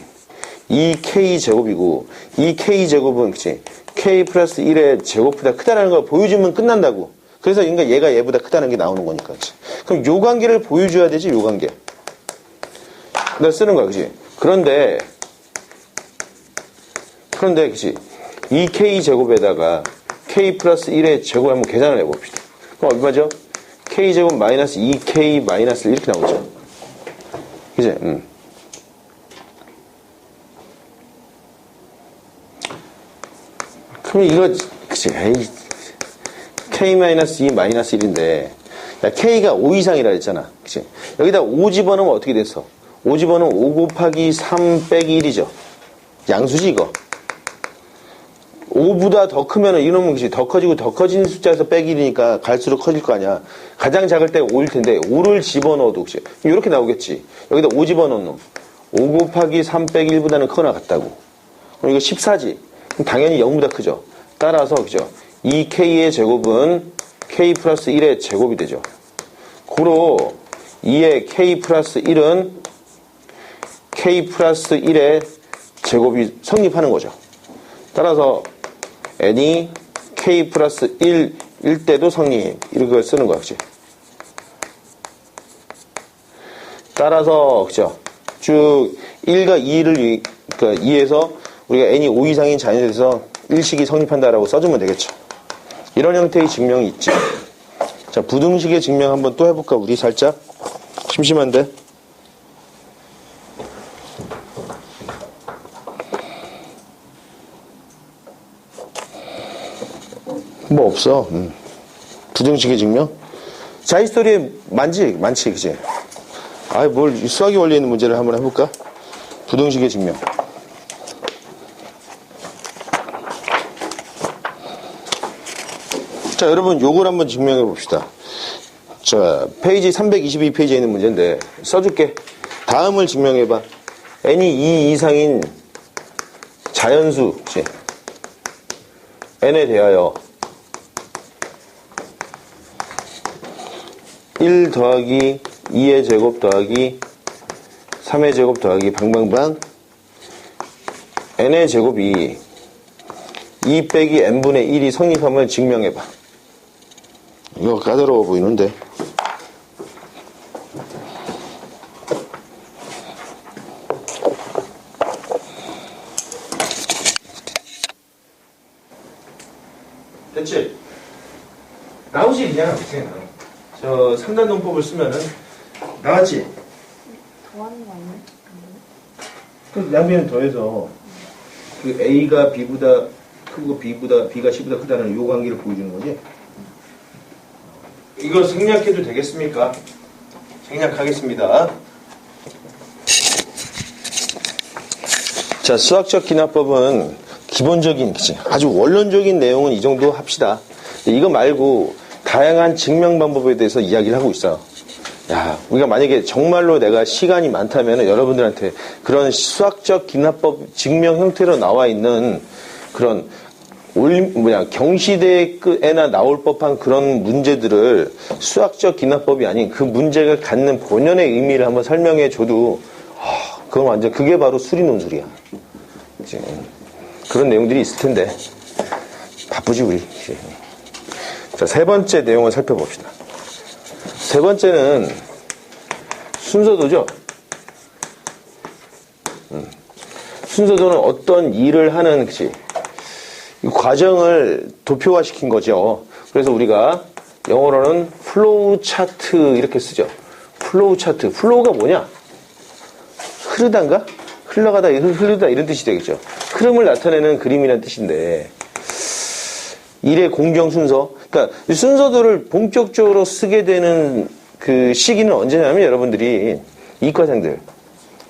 2k 제곱이고 2k 제곱은 그치? k 플러스 1의 제곱보다 크다는 걸 보여주면 끝난다고. 그래서 그러니까 얘가 얘보다 크다는 게 나오는 거니까. 그치? 그럼 요 관계를 보여줘야 되지, 요 관계. 내가 쓰는 거야, 그치? 그런데, 그치? 2k 제곱에다가 K 플러스 1의 제곱 한번 계산을 해봅시다. 그럼 얼마죠? K제곱 마이너스 2K 마이너스 1 이렇게 나오죠. 그지? 그럼 이거, 그치? 에이, K 마이너스 2 마이너스 1인데, 야, K가 5 이상이라 했잖아. 그치? 여기다 5 집어넣으면 어떻게 됐어? 5 집어넣으면 5 곱하기 3 빼기 1이죠. 양수지, 이거. 5보다 더 크면은 이놈은 그치? 더 커지고 더 커진 숫자에서 빼기 1이니까 갈수록 커질 거 아니야. 가장 작을 때가 5일 텐데, 5를 집어넣어도, 그치? 이렇게 나오겠지. 여기다 5 집어넣는 놈. 5 곱하기 3 빼기 1보다는 크거나 같다고. 그럼 이거 14지. 그럼 당연히 0보다 크죠. 따라서, 그죠? 2K의 제곱은 K 플러스 1의 제곱이 되죠. 고로 2의 K 플러스 1은 K 플러스 1의 제곱이 성립하는 거죠. 따라서 n이 K 플러스 1일 때도 성립. 이렇게 쓰는 거야. 그치? 따라서, 그죠? 쭉 1과 2를, 그러니까 2에서 우리가 n이 5 이상인 자연수에서 일식이 성립한다라고 써주면 되겠죠. 이런 형태의 증명이 있지. 자, 부등식의 증명 한번 또 해볼까? 우리 살짝 심심한데. 뭐 없어. 부등식의 증명? 자히스토리에 많지, 그치? 아이, 뭘 수학의 원리에 있는 문제를 한번 해볼까? 부등식의 증명. 자, 여러분, 요걸 한번 증명해 봅시다. 자, 페이지 322페이지에 있는 문제인데, 써줄게. 다음을 증명해봐. n이 2 이상인 자연수, 그치? n에 대하여 1 더하기 2의 제곱 더하기 3의 제곱 더하기 방방방 n의 제곱이 2 빼기 n분의 1이 성립함을 증명해봐. 이거 까다로워 보이는데. 됐지? 나오지, 그냥. 저 3단 논법을 쓰면은 나왔지? 더하는 거 아니야? 그 양변을 더해서 그 A가 B보다 크고 B가 C보다 크다는 요 관계를 보여주는 거지. 이거 생략해도 되겠습니까? 생략하겠습니다. 자, 수학적 기납법은 기본적인, 그치? 아주 원론적인 내용은 이 정도 합시다. 이거 말고 다양한 증명 방법에 대해서 이야기를 하고 있어요. 야, 우리가 만약에 정말로 내가 시간이 많다면 여러분들한테 그런 수학적 기납법 증명 형태로 나와 있는 그런 경시대에나 나올 법한 그런 문제들을 수학적 기납법이 아닌 그 문제가 갖는 본연의 의미를 한번 설명해 줘도, 그건 완전, 그게 바로 수리논술이야. 그치? 그런 내용들이 있을 텐데. 바쁘지, 우리. 자, 세 번째 내용을 살펴봅시다. 세 번째는 순서도죠. 순서도는 어떤 일을 하는, 그치? 이 과정을 도표화시킨 거죠. 그래서 우리가 영어로는 플로우 차트 이렇게 쓰죠. 플로우 차트. 플로우가 뭐냐? 흐르다인가? 흘러가다, 흐르다 이런 뜻이 되겠죠. 흐름을 나타내는 그림이라는 뜻인데, 일의 공정 순서. 그러니까 순서도를 본격적으로 쓰게 되는 그 시기는 언제냐면 여러분들이 이과생들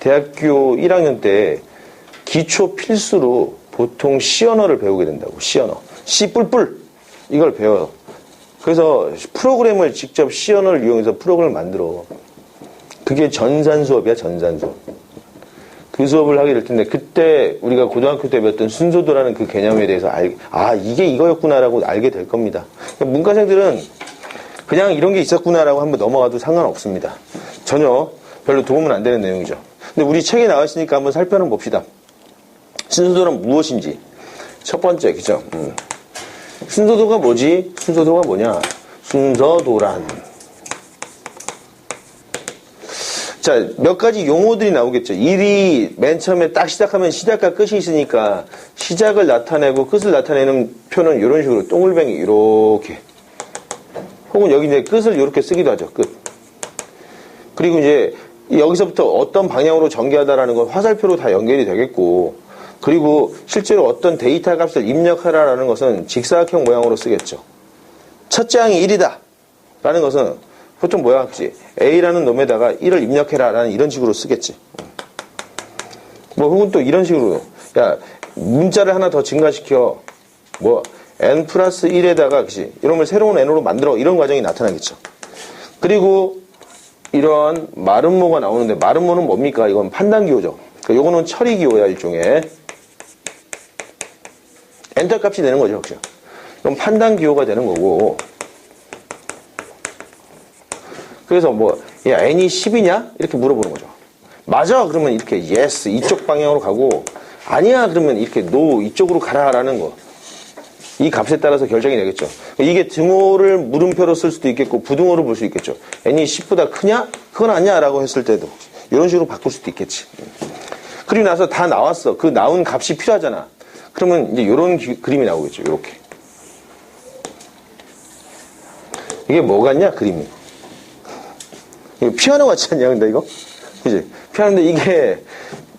대학교 1학년 때 기초 필수로 보통 시언어를 배우게 된다고. 시언어. 시 뿔뿔 이걸 배워요. 그래서 프로그램을 직접 시언어를 이용해서 프로그램을 만들어. 그게 전산 수업이야, 전산 수업. 그 수업을 하게 될 텐데, 그때 우리가 고등학교 때 배웠던 순서도라는 그 개념에 대해서 이게 이거였구나라고 알게 될 겁니다. 그러니까 문과생들은 그냥 이런 게 있었구나라고 한번 넘어가도 상관없습니다. 전혀 별로 도움은 안 되는 내용이죠. 근데 우리 책에 나와 있으니까 한번 살펴는 봅시다. 순서도는 무엇인지. 첫 번째, 그죠? 순서도가 뭐지? 순서도가 뭐냐? 순서도란. 자, 몇 가지 용어들이 나오겠죠. 1이 맨 처음에 딱 시작하면 시작과 끝이 있으니까 시작을 나타내고 끝을 나타내는 표는 이런 식으로 동글뱅이 이렇게. 혹은 여기 이제 끝을 이렇게 쓰기도 하죠. 끝. 그리고 이제 여기서부터 어떤 방향으로 전개하다라는 건 화살표로 다 연결이 되겠고, 그리고 실제로 어떤 데이터 값을 입력하라라는 것은 직사각형 모양으로 쓰겠죠. 첫째 항이 1이다 라는 것은 보통 뭐야 하지? A라는 놈에다가 1을 입력해라 라는 이런 식으로 쓰겠지. 뭐 혹은 또 이런 식으로, 야, 문자를 하나 더 증가시켜. 뭐 n 플러스 1에다가 그치? 이러면 새로운 n으로 만들어. 이런 과정이 나타나겠죠. 그리고 이런 마름모가 나오는데, 마름모는 뭡니까? 이건 판단기호죠. 그러니까 요거는 처리기호야, 일종의. 엔터 값이 되는 거죠. 그죠? 그럼 판단기호가 되는 거고. 그래서 뭐, 야, n이 10이냐? 이렇게 물어보는 거죠. 맞아! 그러면 이렇게 yes, 이쪽 방향으로 가고, 아니야! 그러면 이렇게 no, 이쪽으로 가라라는 거. 이 값에 따라서 결정이 되겠죠. 이게 등호를 물음표로 쓸 수도 있겠고, 부등호로 볼 수 있겠죠. n이 10보다 크냐? 그건 아니야! 라고 했을 때도. 이런 식으로 바꿀 수도 있겠지. 그리고 나서 다 나왔어. 그 나온 값이 필요하잖아. 그러면 이제 이런 그림이 나오겠죠. 이렇게. 이게 뭐 같냐? 그림이. 이거 피아노 같지 않냐, 근데 이거? 그지? 피아노인데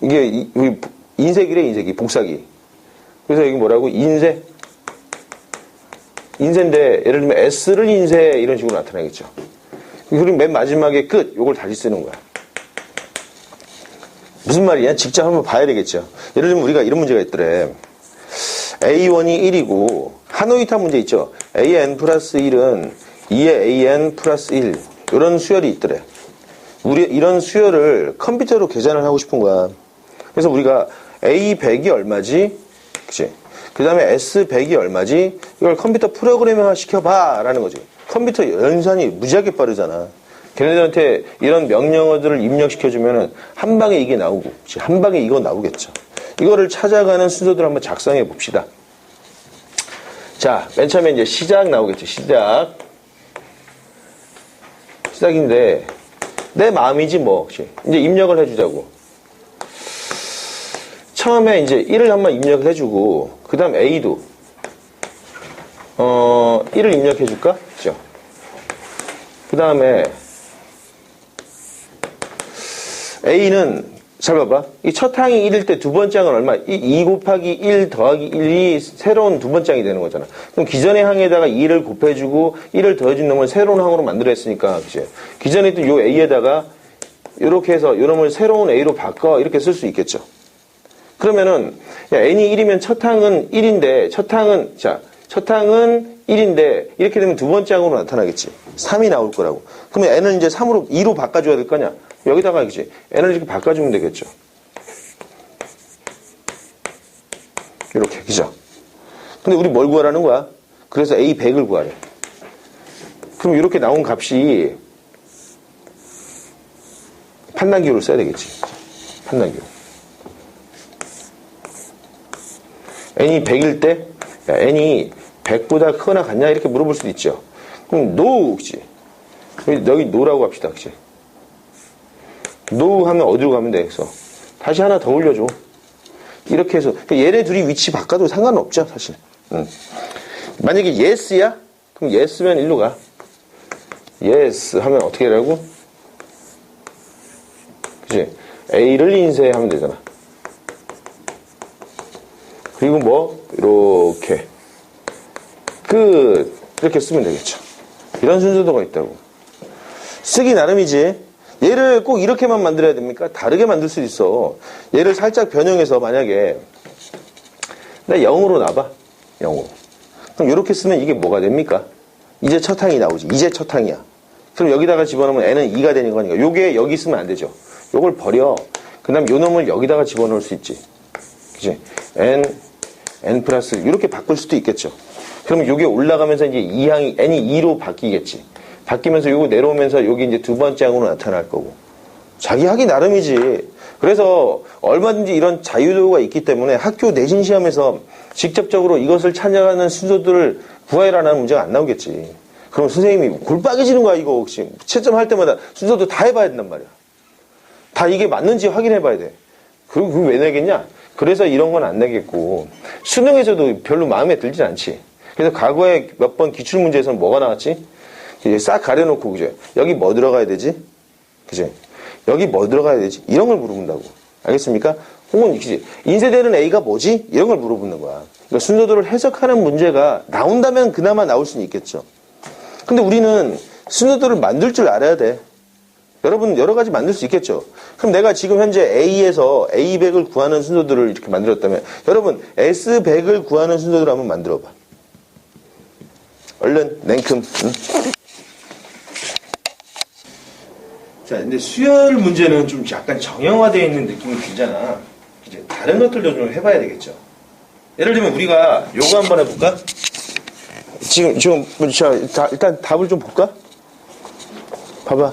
이게 우리 인쇄기래, 인쇄기. 복사기. 그래서 여기 뭐라고? 인쇄. 인쇄인데, 예를 들면 S를 인쇄, 이런 식으로 나타나겠죠. 그리고 맨 마지막에 끝, 요걸 다시 쓰는 거야. 무슨 말이냐? 직접 한번 봐야 되겠죠. 예를 들면 우리가 이런 문제가 있더래. A1이 1이고, 하노이타 문제 있죠. AN 플러스 1은 2의 AN 플러스 1. 이런 수열이 있더래. 우리 이런 수열을 컴퓨터로 계산을 하고 싶은 거야. 그래서 우리가 A100이 얼마지? 그치? 그 다음에 S100이 얼마지? 이걸 컴퓨터 프로그래밍화 시켜봐! 라는 거지. 컴퓨터 연산이 무지하게 빠르잖아. 걔네들한테 이런 명령어들을 입력시켜주면은 한 방에 이게 나오고, 한 방에 이거 나오겠죠. 이거를 찾아가는 순서들을 한번 작성해 봅시다. 자, 맨 처음에 이제 시작 나오겠죠. 시작인데, 내 마음이지 뭐. 이제 입력을 해주자고. 처음에 이제 1을 한번 입력을 해주고, 그 다음 A도, 1을 입력해줄까? 그죠? 그 다음에, A는, 잘 봐봐. 이 첫 항이 1일 때 두 번째 항은 얼마? 2 곱하기 1 더하기 1이 새로운 두 번째 항이 되는 거잖아. 그럼 기존의 항에다가 2를 곱해주고 1을 더해준 놈을 새로운 항으로 만들어 했으니까, 그치? 기존에 있던 요 A에다가 이렇게 해서 요 놈을 새로운 A로 바꿔 이렇게 쓸 수 있겠죠. 그러면은, 야, n이 1이면 첫 항은 1인데, 첫 항은 1인데, 이렇게 되면 두 번째 항으로 나타나겠지. 3이 나올 거라고. 그러면 n은 이제 2로 바꿔줘야 될 거냐? 여기다가, 그치? n을 이렇게 바꿔주면 되겠죠. 이렇게, 그죠? 근데 우리 뭘 구하라는 거야? 그래서 A100을 구하래. 그럼 이렇게 나온 값이 판단기호를 써야 되겠지. 판단기호. n이 100일 때, 야, n이 100보다 크거나 같냐? 이렇게 물어볼 수도 있죠. 그럼 no, 그치? 여기 no라고 합시다, 그치? no 하면 어디로 가면 돼? 그래서 다시 하나 더 올려줘. 이렇게 해서 얘네 둘이 위치 바꿔도 상관은 없죠, 사실. 만약에 yes야? 그럼 yes면 일로 가. yes 하면 어떻게 하라고? 그치? A를 인쇄하면 되잖아. 그리고 뭐 이렇게 끝 이렇게 쓰면 되겠죠. 이런 순서도가 있다고. 쓰기 나름이지. 얘를 꼭 이렇게만 만들어야 됩니까? 다르게 만들 수도 있어. 얘를 살짝 변형해서 만약에 나 0으로 놔봐. 0으로. 그럼 이렇게 쓰면 이게 뭐가 됩니까? 이제 첫 항이 나오지. 이제 첫 항이야. 그럼 여기다가 집어넣으면 n은 2가 되는 거니까 요게 여기 쓰면 안 되죠. 요걸 버려. 그 다음 요 놈을 여기다가 집어넣을 수 있지. 그치? n 플러스 이렇게 바꿀 수도 있겠죠. 그러면 요게 올라가면서 이제 이 항이 n이 2로 바뀌겠지. 바뀌면서 요거 내려오면서 여기 이제 두 번째 항으로 나타날 거고. 자기 하기 나름이지. 그래서 얼마든지 이런 자유도가 있기 때문에 학교 내신 시험에서 직접적으로 이것을 찾아가는 순서들을 구하라는 문제가 안 나오겠지. 그럼 선생님이 골 빠개지는 거야 이거 혹시 채점할 때마다 순서도 다 해봐야 된단 말이야. 다 이게 맞는지 확인해 봐야 돼. 그리고 그걸 왜 내겠냐? 그래서 이런 건 안 내겠고, 수능에서도 별로 마음에 들지 않지. 그래서 과거에 몇 번 기출문제에서는 뭐가 나왔지? 이제 싹 가려놓고, 그죠? 여기 뭐 들어가야 되지? 그죠? 여기 뭐 들어가야 되지? 이런 걸 물어본다고. 알겠습니까? 혹은, 그지? 인쇄되는 A가 뭐지? 이런 걸 물어보는 거야. 그러니까 순서도를 해석하는 문제가 나온다면 그나마 나올 수는 있겠죠. 근데 우리는 순서도를 만들 줄 알아야 돼. 여러분 여러 가지 만들 수 있겠죠. 그럼 내가 지금 현재 A에서 A100을 구하는 순서들을 이렇게 만들었다면 여러분 S100을 구하는 순서들을 한번 만들어봐. 얼른 냉큼. 응? 자, 근데 수열 문제는 좀 약간 정형화되어 있는 느낌이 들잖아. 이제 다른 것들도 좀 해봐야 되겠죠. 예를 들면 우리가 요거 한번 해볼까? 지금 자, 일단 답을 좀 볼까? 봐봐.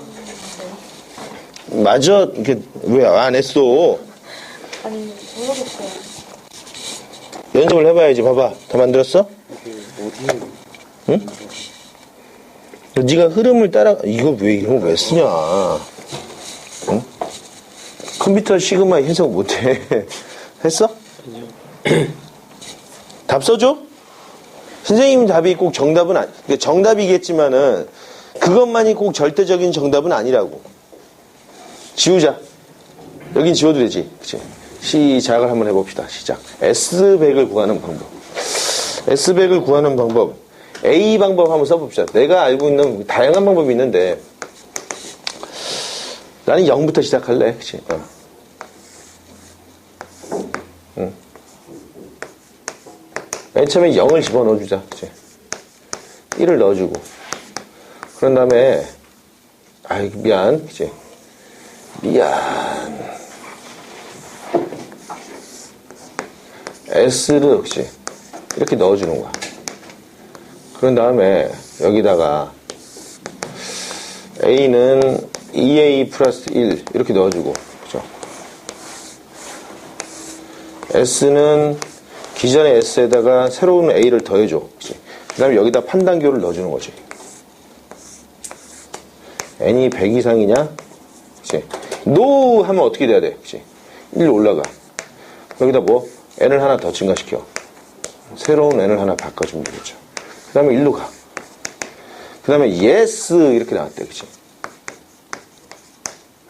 맞아. 이게 왜 안 했어? 아니, 모르겠어요. 연습을 해봐야지. 봐봐. 다 만들었어? 응? 네가 흐름을 따라 이거 왜 쓰냐? 응? 컴퓨터 시그마 해석 못해. 했어? 답 써줘? 선생님 답이 꼭 정답은 그러니까 정답이겠지만은 그것만이 꼭 절대적인 정답은 아니라고. 지우자. 여긴 지워도 되지. 그치? 시작을 한번 해봅시다. 시작. S100을 구하는 방법. S100을 구하는 방법. A 방법 한번 써봅시다. 내가 알고 있는 다양한 방법이 있는데 나는 0부터 시작할래. 그치? 응. 맨 처음에 0을 집어넣어주자. 그치? 1을 넣어주고. 그런 다음에, 아이, 미안. 그치? 미안. S를, 그치? 이렇게 넣어주는 거야. 그런 다음에, 여기다가, A는 2A 플러스 1, 이렇게 넣어주고. 그죠? S는 기존의 S에다가 새로운 A를 더해줘. 그 다음에 여기다 판단교를 넣어주는 거지. N이 100 이상이냐? 그치? NO 하면 어떻게 돼야 돼? 그치? 1로 올라가. 여기다 뭐? N을 하나 더 증가시켜. 새로운 N을 하나 바꿔주면 되겠죠. 그 다음에 1로 가. 그 다음에 yes 이렇게 나왔대. 그치?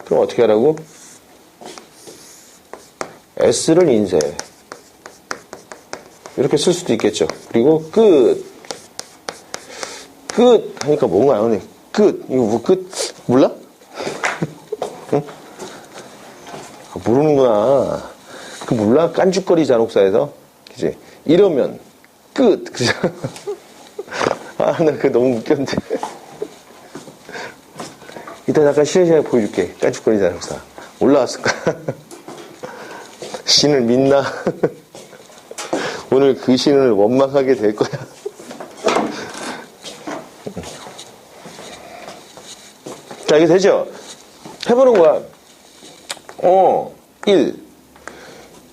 그럼 어떻게 하라고? S를 인쇄해. 이렇게 쓸 수도 있겠죠. 그리고 끝 하니까 뭔가 나오네. 끝. 이거 뭐 끝? 몰라? 응? 모르는구나. 그 몰라? 깐죽거리 잔혹사에서. 그치? 이러면 끝. 그죠? 아, 나 그거 너무 웃겼는데. 이따 잠깐 쉬는 시간에 보여줄게. 깐죽거리 잔혹사. 올라왔을까? 신을 믿나? 오늘 그 신을 원망하게 될 거야. 자, 이게 되죠? 해보는 거야. 1.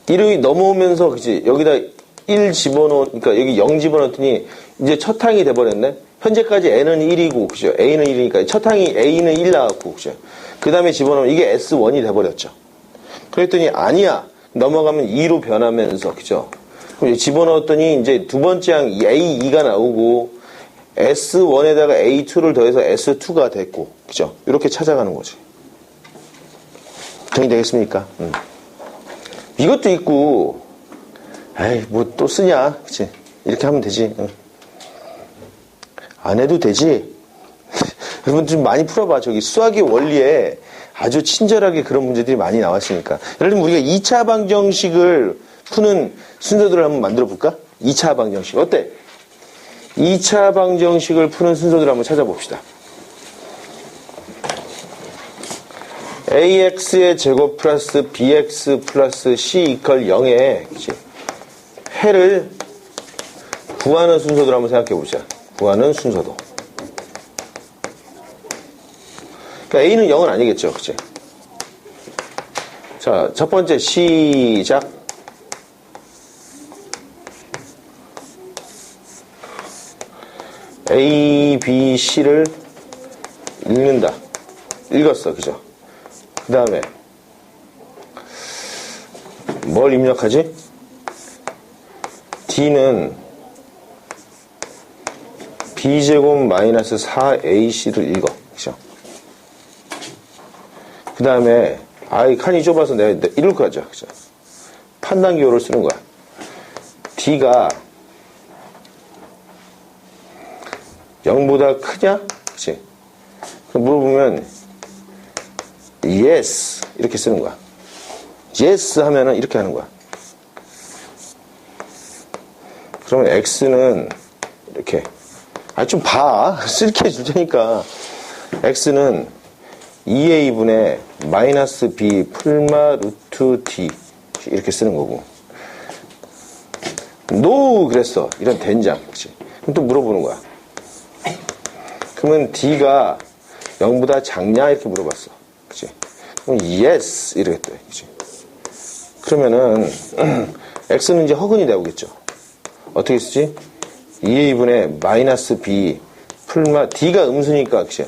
1이 넘어오면서, 그치? 여기다 1 집어넣으니까, 여기 0 집어넣더니, 이제 첫 항이 돼버렸네? 현재까지 N은 1이고, 그죠? A는 1이니까, 첫 항이 A는 1 나왔고, 그죠? 그 다음에 집어넣으면 이게 S1이 돼버렸죠. 그랬더니, 아니야. 넘어가면 2로 변하면서, 그죠? 그럼 집어넣었더니, 이제 두 번째 항 A2가 나오고, S1에다가 A2를 더해서 S2가 됐고, 그죠? 이렇게 찾아가는 거지. 정리되겠습니까? 이것도 있고, 에이, 뭐 또 쓰냐? 그치? 이렇게 하면 되지. 안 해도 되지? 여러분 좀 많이 풀어봐. 저기 수학의 원리에 아주 친절하게 그런 문제들이 많이 나왔으니까. 예를 들면 우리가 2차 방정식을 푸는 순서들을 한번 만들어 볼까? 2차 방정식. 어때? 2차 방정식을 푸는 순서들을 한번 찾아봅시다. ax의 제곱 플러스 bx 플러스 c 이퀄 0에 해를 구하는 순서들 한번 생각해 보자. 구하는 순서도. 그러니까 a는 0은 아니겠죠. 그치? 자, 첫 번째 시작. A, B, C를 읽는다. 읽었어. 그죠? 그 다음에 뭘 입력하지? D는 B제곱 마이너스 4AC를 읽어. 그죠? 그 다음에, 칸이 좁아서 내가 이렇게 하자. 그죠? 판단 기호를 쓰는 거야. D가 0보다 크냐? 그치? 물어보면, yes. 이렇게 쓰는 거야. yes 하면은 이렇게 하는 거야. 그러면 x는 이렇게. 좀 봐. 쓸게 줄 테니까. x는 2a분의 마이너스 b 풀마 루트 d. 이렇게 쓰는 거고. no 그랬어. 이런 된장. 그치? 그럼 또 물어보는 거야. 그러면 d가 0보다 작냐? 이렇게 물어봤어. 그치? 그럼 yes 이러겠대. 그치? 그러면은 x는 이제 허근이 나오겠죠. 어떻게 쓰지? 2a분의 마이너스 b 풀마 d가 음수니까 그치?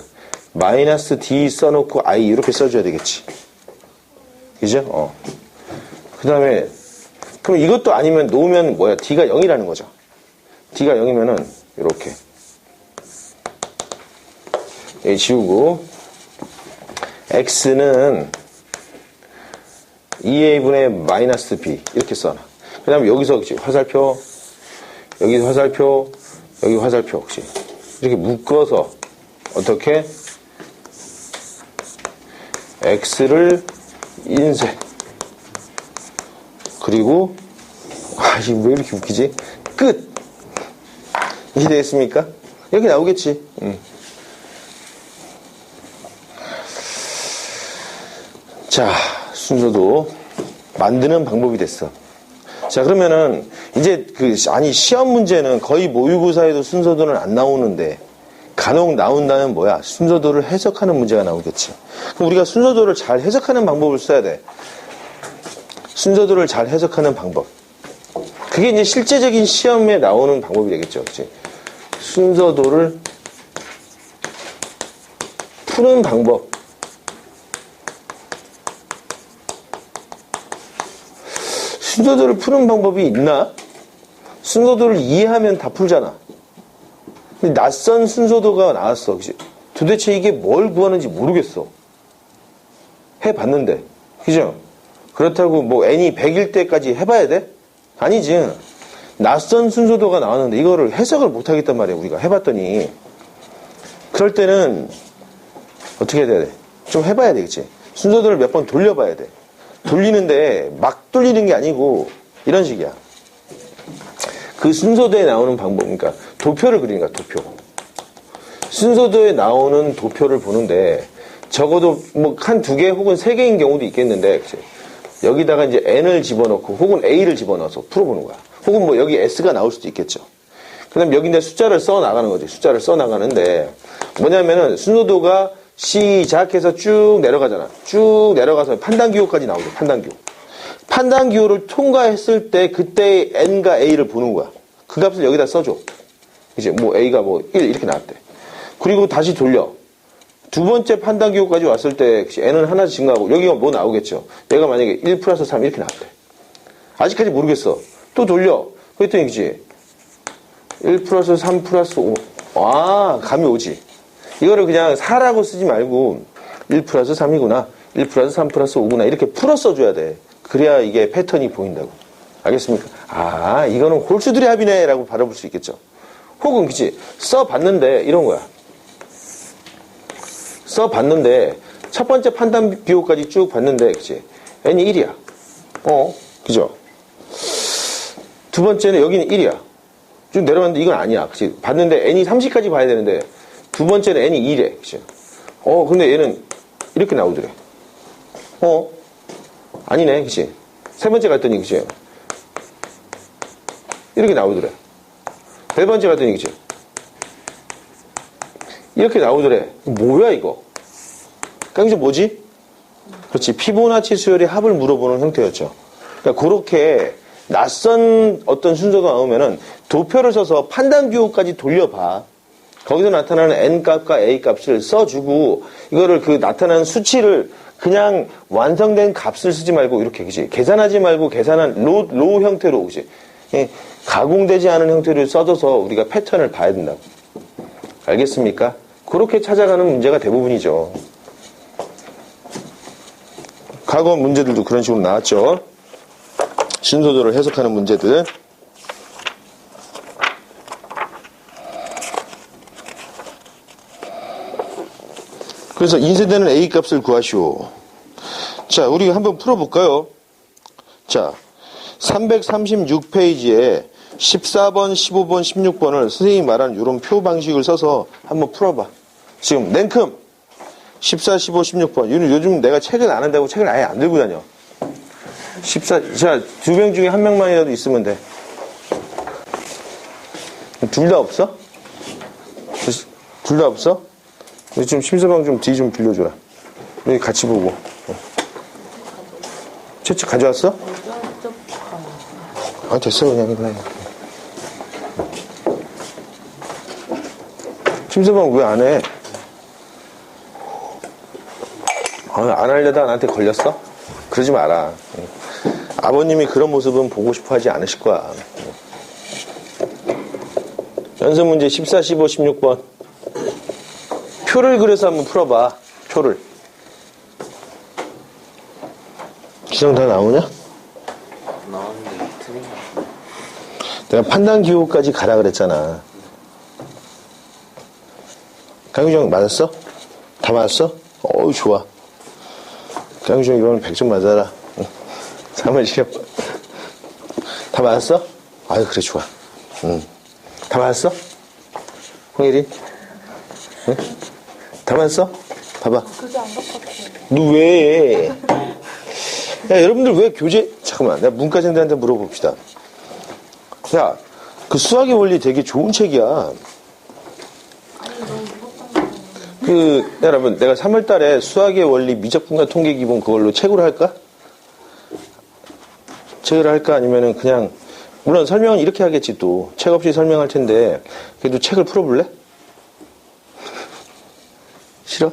마이너스 d 써놓고 i 이렇게 써줘야 되겠지. 그죠? 그 다음에 그럼 이것도 아니면 놓으면 뭐야? d가 0이라는 거죠. d가 0이면은 이렇게 여기 지우고 x는 2a분의 마이너스 b 이렇게 써놔. 그 다음에 여기서 그치? 화살표 여기 화살표 여기 화살표 혹시 이렇게 묶어서 어떻게 x를 인쇄 그리고 이게 왜 이렇게 웃기지? 끝! 이게 되겠습니까? 이렇게 나오겠지. 자, 순서도 만드는 방법이 됐어. 자, 그러면은 이제 시험 문제는 거의 모의고사에도 순서도는 안 나오는데 간혹 나온다면 뭐야? 순서도를 해석하는 문제가 나오겠지. 그럼 우리가 순서도를 잘 해석하는 방법을 써야 돼. 순서도를 잘 해석하는 방법. 그게 이제 실제적인 시험에 나오는 방법이 되겠죠. 그치? 순서도를 푸는 방법. 순서도를 푸는 방법이 있나? 순서도를 이해하면 다 풀잖아. 근데 낯선 순서도가 나왔어. 그치? 도대체 이게 뭘 구하는지 모르겠어. 해봤는데. 그죠? 그렇다고 뭐 n이 100일 때까지 해봐야 돼? 아니지. 낯선 순서도가 나왔는데 이거를 해석을 못하겠단 말이야. 우리가 해봤더니. 그럴 때는 어떻게 해야 돼? 좀 해봐야 되겠지. 순서도를 몇 번 돌려봐야 돼. 돌리는데 막 돌리는 게 아니고 이런 식이야. 그 순서도에 나오는 방법, 그러니까 도표를 그리는 거야. 도표. 순서도에 나오는 도표를 보는데 적어도 뭐 한 두 개 혹은 세 개인 경우도 있겠는데 그치? 여기다가 이제 n을 집어넣고 혹은 a를 집어넣어서 풀어보는 거야. 혹은 뭐 여기 s가 나올 수도 있겠죠. 그 다음에 여기 이제 숫자를 써 나가는 거지. 숫자를 써 나가는데 뭐냐면은 순서도가 시작해서 쭉 내려가잖아. 쭉 내려가서 판단기호까지 나오죠. 판단기호. 판단기호를 통과했을 때 그때 n과 a를 보는 거야. 그 값을 여기다 써줘. 이제 뭐 a가 뭐 1 이렇게 나왔대. 그리고 다시 돌려. 두 번째 판단기호까지 왔을 때 n은 하나씩 증가하고 여기가 뭐 나오겠죠. 얘가 만약에 1 플러스 3 이렇게 나왔대. 아직까지 모르겠어. 또 돌려. 그랬더니 그치 1 플러스 3 플러스 5. 감이 오지. 이거를 그냥 4라고 쓰지 말고 1 플러스 3이구나. 1 플러스 3 플러스 5구나. 이렇게 풀어 써줘야 돼. 그래야 이게 패턴이 보인다고. 알겠습니까? 이거는 홀수들의 합이네 라고 바라볼 수 있겠죠. 혹은 그치 써봤는데 이런 거야. 써봤는데 첫 번째 판단 비호까지 쭉 봤는데 그치 n이 1이야. 그죠? 두 번째는 여기는 1이야. 쭉 내려갔는데 이건 아니야. 그치? 봤는데 n이 30까지 봐야 되는데 두 번째는 n이 2래. 그치? 근데 얘는 이렇게 나오더래. 아니네. 그치? 세 번째 갔더니 그치? 이렇게 나오더래. 네 번째 갔더니 그치? 이렇게 나오더래. 뭐야 이거? 그러니까 이게 뭐지? 그렇지. 피보나치 수열의 합을 물어보는 형태였죠. 그러니까 그렇게 낯선 어떤 순서가 나오면은 도표를 써서 판단 기호까지 돌려봐. 거기서 나타나는 n 값과 a 값을 써주고 이거를 그 나타나는 수치를 그냥 완성된 값을 쓰지 말고 이렇게, 그지? 계산하지 말고 계산한 로 형태로, 그지? 예, 가공되지 않은 형태로 써줘서 우리가 패턴을 봐야 된다고. 알겠습니까? 그렇게 찾아가는 문제가 대부분이죠. 과거 문제들도 그런 식으로 나왔죠. 신소도를 해석하는 문제들. 그래서 인쇄되는 A 값을 구하시오. 자, 우리 한번 풀어볼까요? 자, 336페이지에 14번, 15번, 16번을 선생님이 말하는 이런 표 방식을 써서 한번 풀어봐. 지금 냉큼 14, 15, 16번. 요즘 내가 책을 안 한다고 책을 아예 안 들고 다녀. 14, 자, 두 명 중에 한 명만이라도 있으면 돼. 둘 다 없어? 둘 다 없어? 좀 심서방 좀 뒤 좀 빌려줘라. 여기 같이 보고. 채찍 가져왔어? 아, 됐어, 그냥. 심서방 왜 안 해? 안 하려다 나한테 걸렸어? 그러지 마라. 아버님이 그런 모습은 보고 싶어 하지 않으실 거야. 연습 문제 14, 15, 16번. 표를 그려서 한번 풀어봐. 표를. 기상 다 나오냐? 나왔는데 틀린 거 같아요. 내가 판단 기호까지 가라 그랬잖아. 강유정 맞았어? 다 맞았어? 어우, 좋아. 강유정 이번엔 100점 맞아라. 3월 시험. 다 맞았어? 아유, 그래, 좋아. 다 맞았어? 홍예린? 응? 다 맞았어? 봐봐. 그게 안 같았어요. 너 왜? 야, 여러분들 왜 교재, 잠깐만, 내가 문과생들한테 물어봅시다. 야, 그 수학의 원리 되게 좋은 책이야. 아니, 너무 무섭다는 거예요. 여러분, 내가 3월 달에 수학의 원리 미적분과 통계 기본 그걸로 책으로 할까? 책으로 할까? 아니면은 그냥, 물론 설명은 이렇게 하겠지 또. 책 없이 설명할 텐데, 그래도 책을 풀어볼래? 싫어?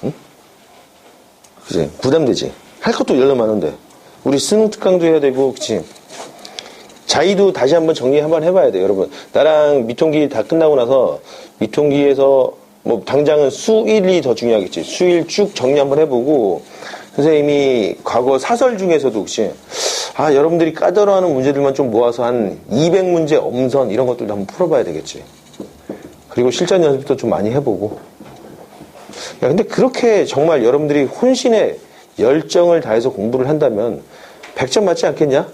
응? 그치? 부담되지? 할 것도 열려 많은데. 우리 수능 특강도 해야 되고, 그치? 자의도 다시 한번 정리 한번 해봐야 돼, 여러분. 나랑 미통기 다 끝나고 나서, 미통기에서, 뭐, 당장은 수일이 더 중요하겠지. 수일 쭉 정리 한번 해보고, 선생님이 과거 사설 중에서도 혹시, 여러분들이 까다로워하는 문제들만 좀 모아서 한 200문제 엄선 이런 것들도 한번 풀어봐야 되겠지. 그리고 실전 연습도 좀 많이 해보고. 야, 근데 그렇게 정말 여러분들이 혼신의 열정을 다해서 공부를 한다면 100점 맞지 않겠냐?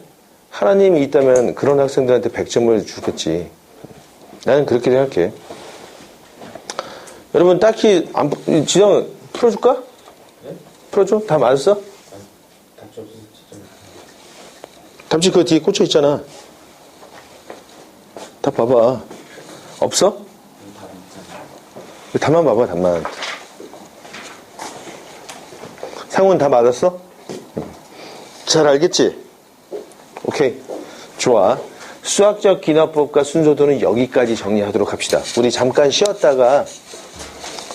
하나님이 있다면 그런 학생들한테 100점을 주겠지. 나는 그렇게 생각해. 여러분 딱히 지성 풀어줄까? 네? 풀어줘? 다 맞았어? 답지 없어서 진짜. 답지 그 뒤에 꽂혀 있잖아. 다 봐봐. 없어? 답만 봐봐, 답만. 상훈 다 맞았어? 잘 알겠지? 오케이. 좋아. 수학적 기납법과 순서도는 여기까지 정리하도록 합시다. 우리 잠깐 쉬었다가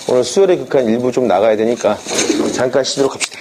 오늘 수열의 극한 일부 좀 나가야 되니까 잠깐 쉬도록 합시다.